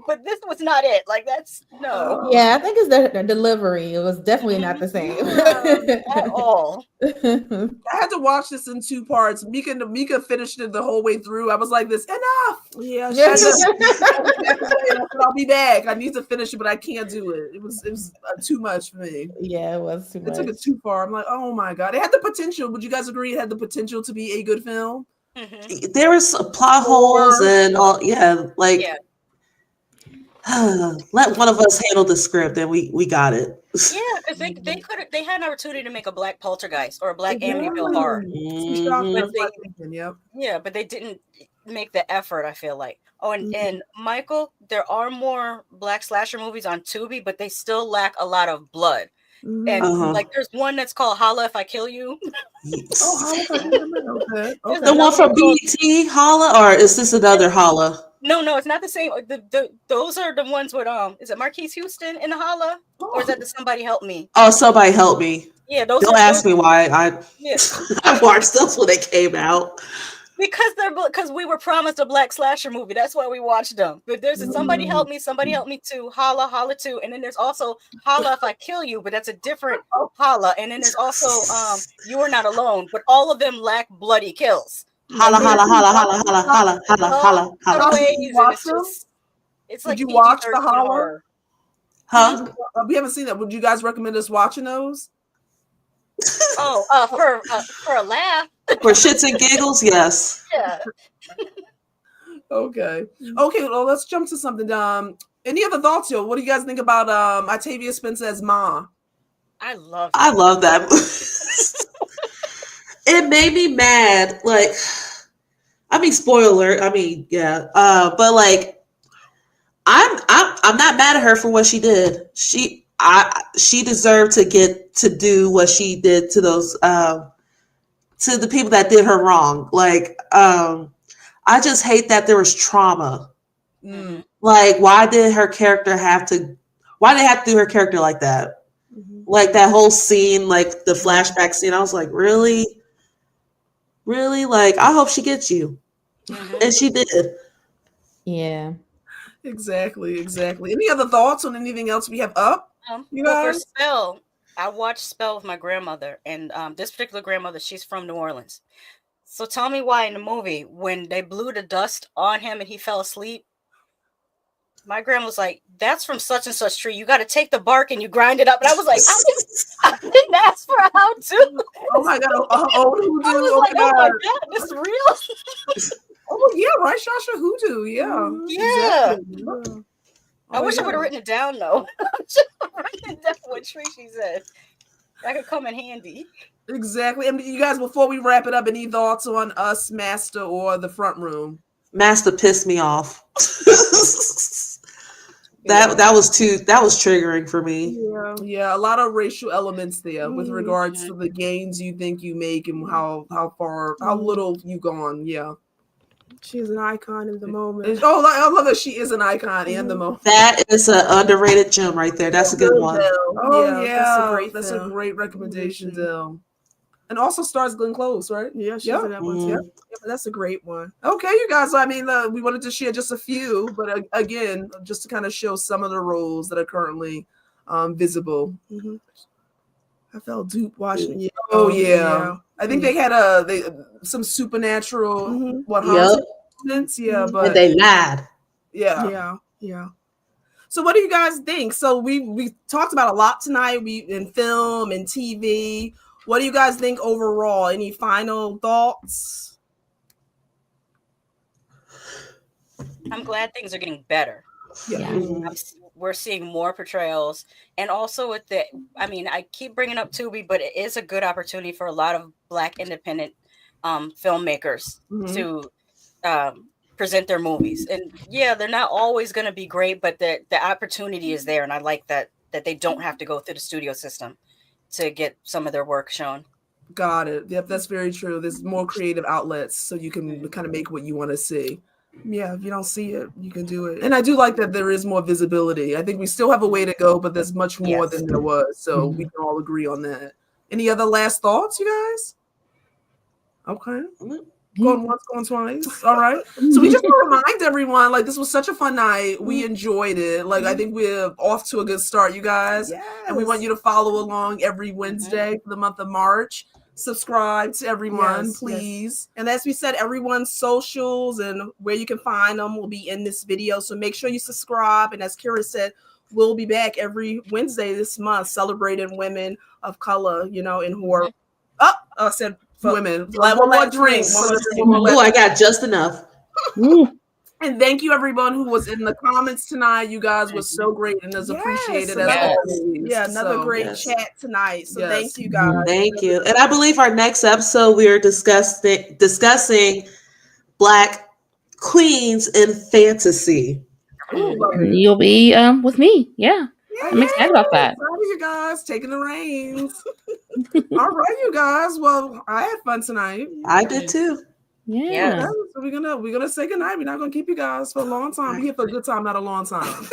But this was not it. Like that's no. Yeah, I think it's the delivery. It was definitely not the same at all. I had to watch this in 2 parts. Meka finished it the whole way through. I was like, "This enough." Yeah, I'll be back. I need to finish it, but I can't do it. It was too much for me. Yeah, it was too much. It took it too far. I'm like, oh my god, it had the potential. Would you guys agree it had the potential to be a good film? There was plot holes and all. Yeah, like. Yeah. Let one of us handle the script and we got it. Yeah, because they had an opportunity to make a black poltergeist or a black Amityville horror. Yeah, but they didn't make the effort, I feel like. Oh, and Michael, there are more black slasher movies on Tubi, but they still lack a lot of blood. And like there's one that's called Holla If I Kill You. The one from BT Holla, or is this another Holla? No, it's not the same. Those are the ones with is it Marquise Houston in the Holla, or is that the Somebody Help Me? Oh, Somebody Help Me. Yeah, those. Don't ask me why I watched those when they came out. Because we were promised a black slasher movie. That's why we watched them. But there's a Somebody Help Me 2, Holla, Holla 2, and then there's also Holla If I Kill You, but that's a different Holla. And then there's also You Are Not Alone, but all of them lack bloody kills. Holla, holla, holla, holla, holla, holla, holla, holla. It's like did you watch the Holla? Horror. Huh? We haven't seen that. Would you guys recommend us watching those? For a laugh. For shits and giggles, yes. Yeah. Okay. Well, let's jump to something. Any other thoughts, yo? What do you guys think about Octavia Spencer as Ma? I love that. It made me mad. Like, I mean, spoiler. I mean, yeah. But like, I'm not mad at her for what she did. She deserved to get to do what she did to those to the people that did her wrong. Like, I just hate that there was trauma. Like, why did they have to do her character like that? Like that whole scene, like the flashback scene. I was like, really? Like, I hope she gets you. And she did. Yeah. Exactly. Any other thoughts on anything else we have up? For Spell, I watched Spell with my grandmother, and this particular grandmother, she's from New Orleans. So tell me why in the movie, when they blew the dust on him and he fell asleep, my grandma was like, "That's from such and such tree. You got to take the bark and you grind it up." And I was like, I didn't ask for how to. Oh my god! I was like, oh my god, this is real. Oh yeah, right, Shasha Hoodoo. Yeah. Exactly. I wish I would have written it down though. Written down what tree she said. That could come in handy. Exactly. And you guys, before we wrap it up, any thoughts on us, Master, or the front room? Master pissed me off. That was triggering for me. Yeah, a lot of racial elements there with regards to the gains you think you make and how little you've gone. Yeah. She's an icon in the moment. Oh, I love that she is an icon in the moment. That is an underrated gem right there. That's a good one. Oh yeah, that's a great recommendation, Dill. And also stars Glenn Close, right? Yeah, she's in that one too. Yeah, that's a great one. Okay, you guys. I mean, we wanted to share just a few, but again, just to kind of show some of the roles that are currently visible. I felt duped watching it. Oh yeah. I think they had some supernatural incidents. Yeah, but and they lied. Yeah. So what do you guys think? So we talked about a lot tonight. We in film and TV. What do you guys think overall? Any final thoughts? I'm glad things are getting better. Yeah. We're seeing more portrayals, and also with I keep bringing up Tubi, but it is a good opportunity for a lot of Black independent filmmakers to present their movies. And yeah, they're not always going to be great, but the opportunity is there, and I like that they don't have to go through the studio system to get some of their work shown. Got it. Yep, that's very true. There's more creative outlets, so you can kind of make what you want to see. Yeah, if you don't see it, you can do it. And I do like that there is more visibility. I think we still have a way to go, but there's much more than there was. So we can all agree on that. Any other last thoughts, you guys? Okay. Going once, going twice. All right. So we just want to remind everyone, like, this was such a fun night. We enjoyed it. Like, I think we're off to a good start, you guys. Yes. And we want you to follow along every Wednesday for the month of March. Subscribe to everyone, please. And as we said, everyone's socials and where you can find them will be in this video. So make sure you subscribe. And as Kira said, we'll be back every Wednesday this month celebrating women of color, you know, and who are I said women. One more drink. Oh, I got just enough. And thank you, everyone who was in the comments tonight. You guys were so great and is appreciated as always. Yeah, another great chat tonight. So thank you, guys. Thank you. And I believe our next episode we are discussing Black queens in fantasy. You'll be with me. Yeah. I'm excited about that. You guys taking the reins. All right, you guys. Well, I had fun tonight. I did too. Yeah. So we're gonna say goodnight. We're not gonna keep you guys for a long time. We're here for a good time, not a long time.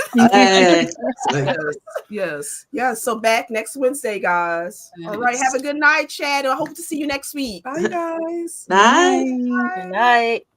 Yes. So back next Wednesday, guys. All right. Have a good night, Chad. I hope to see you next week. Bye, guys. Bye. Good night.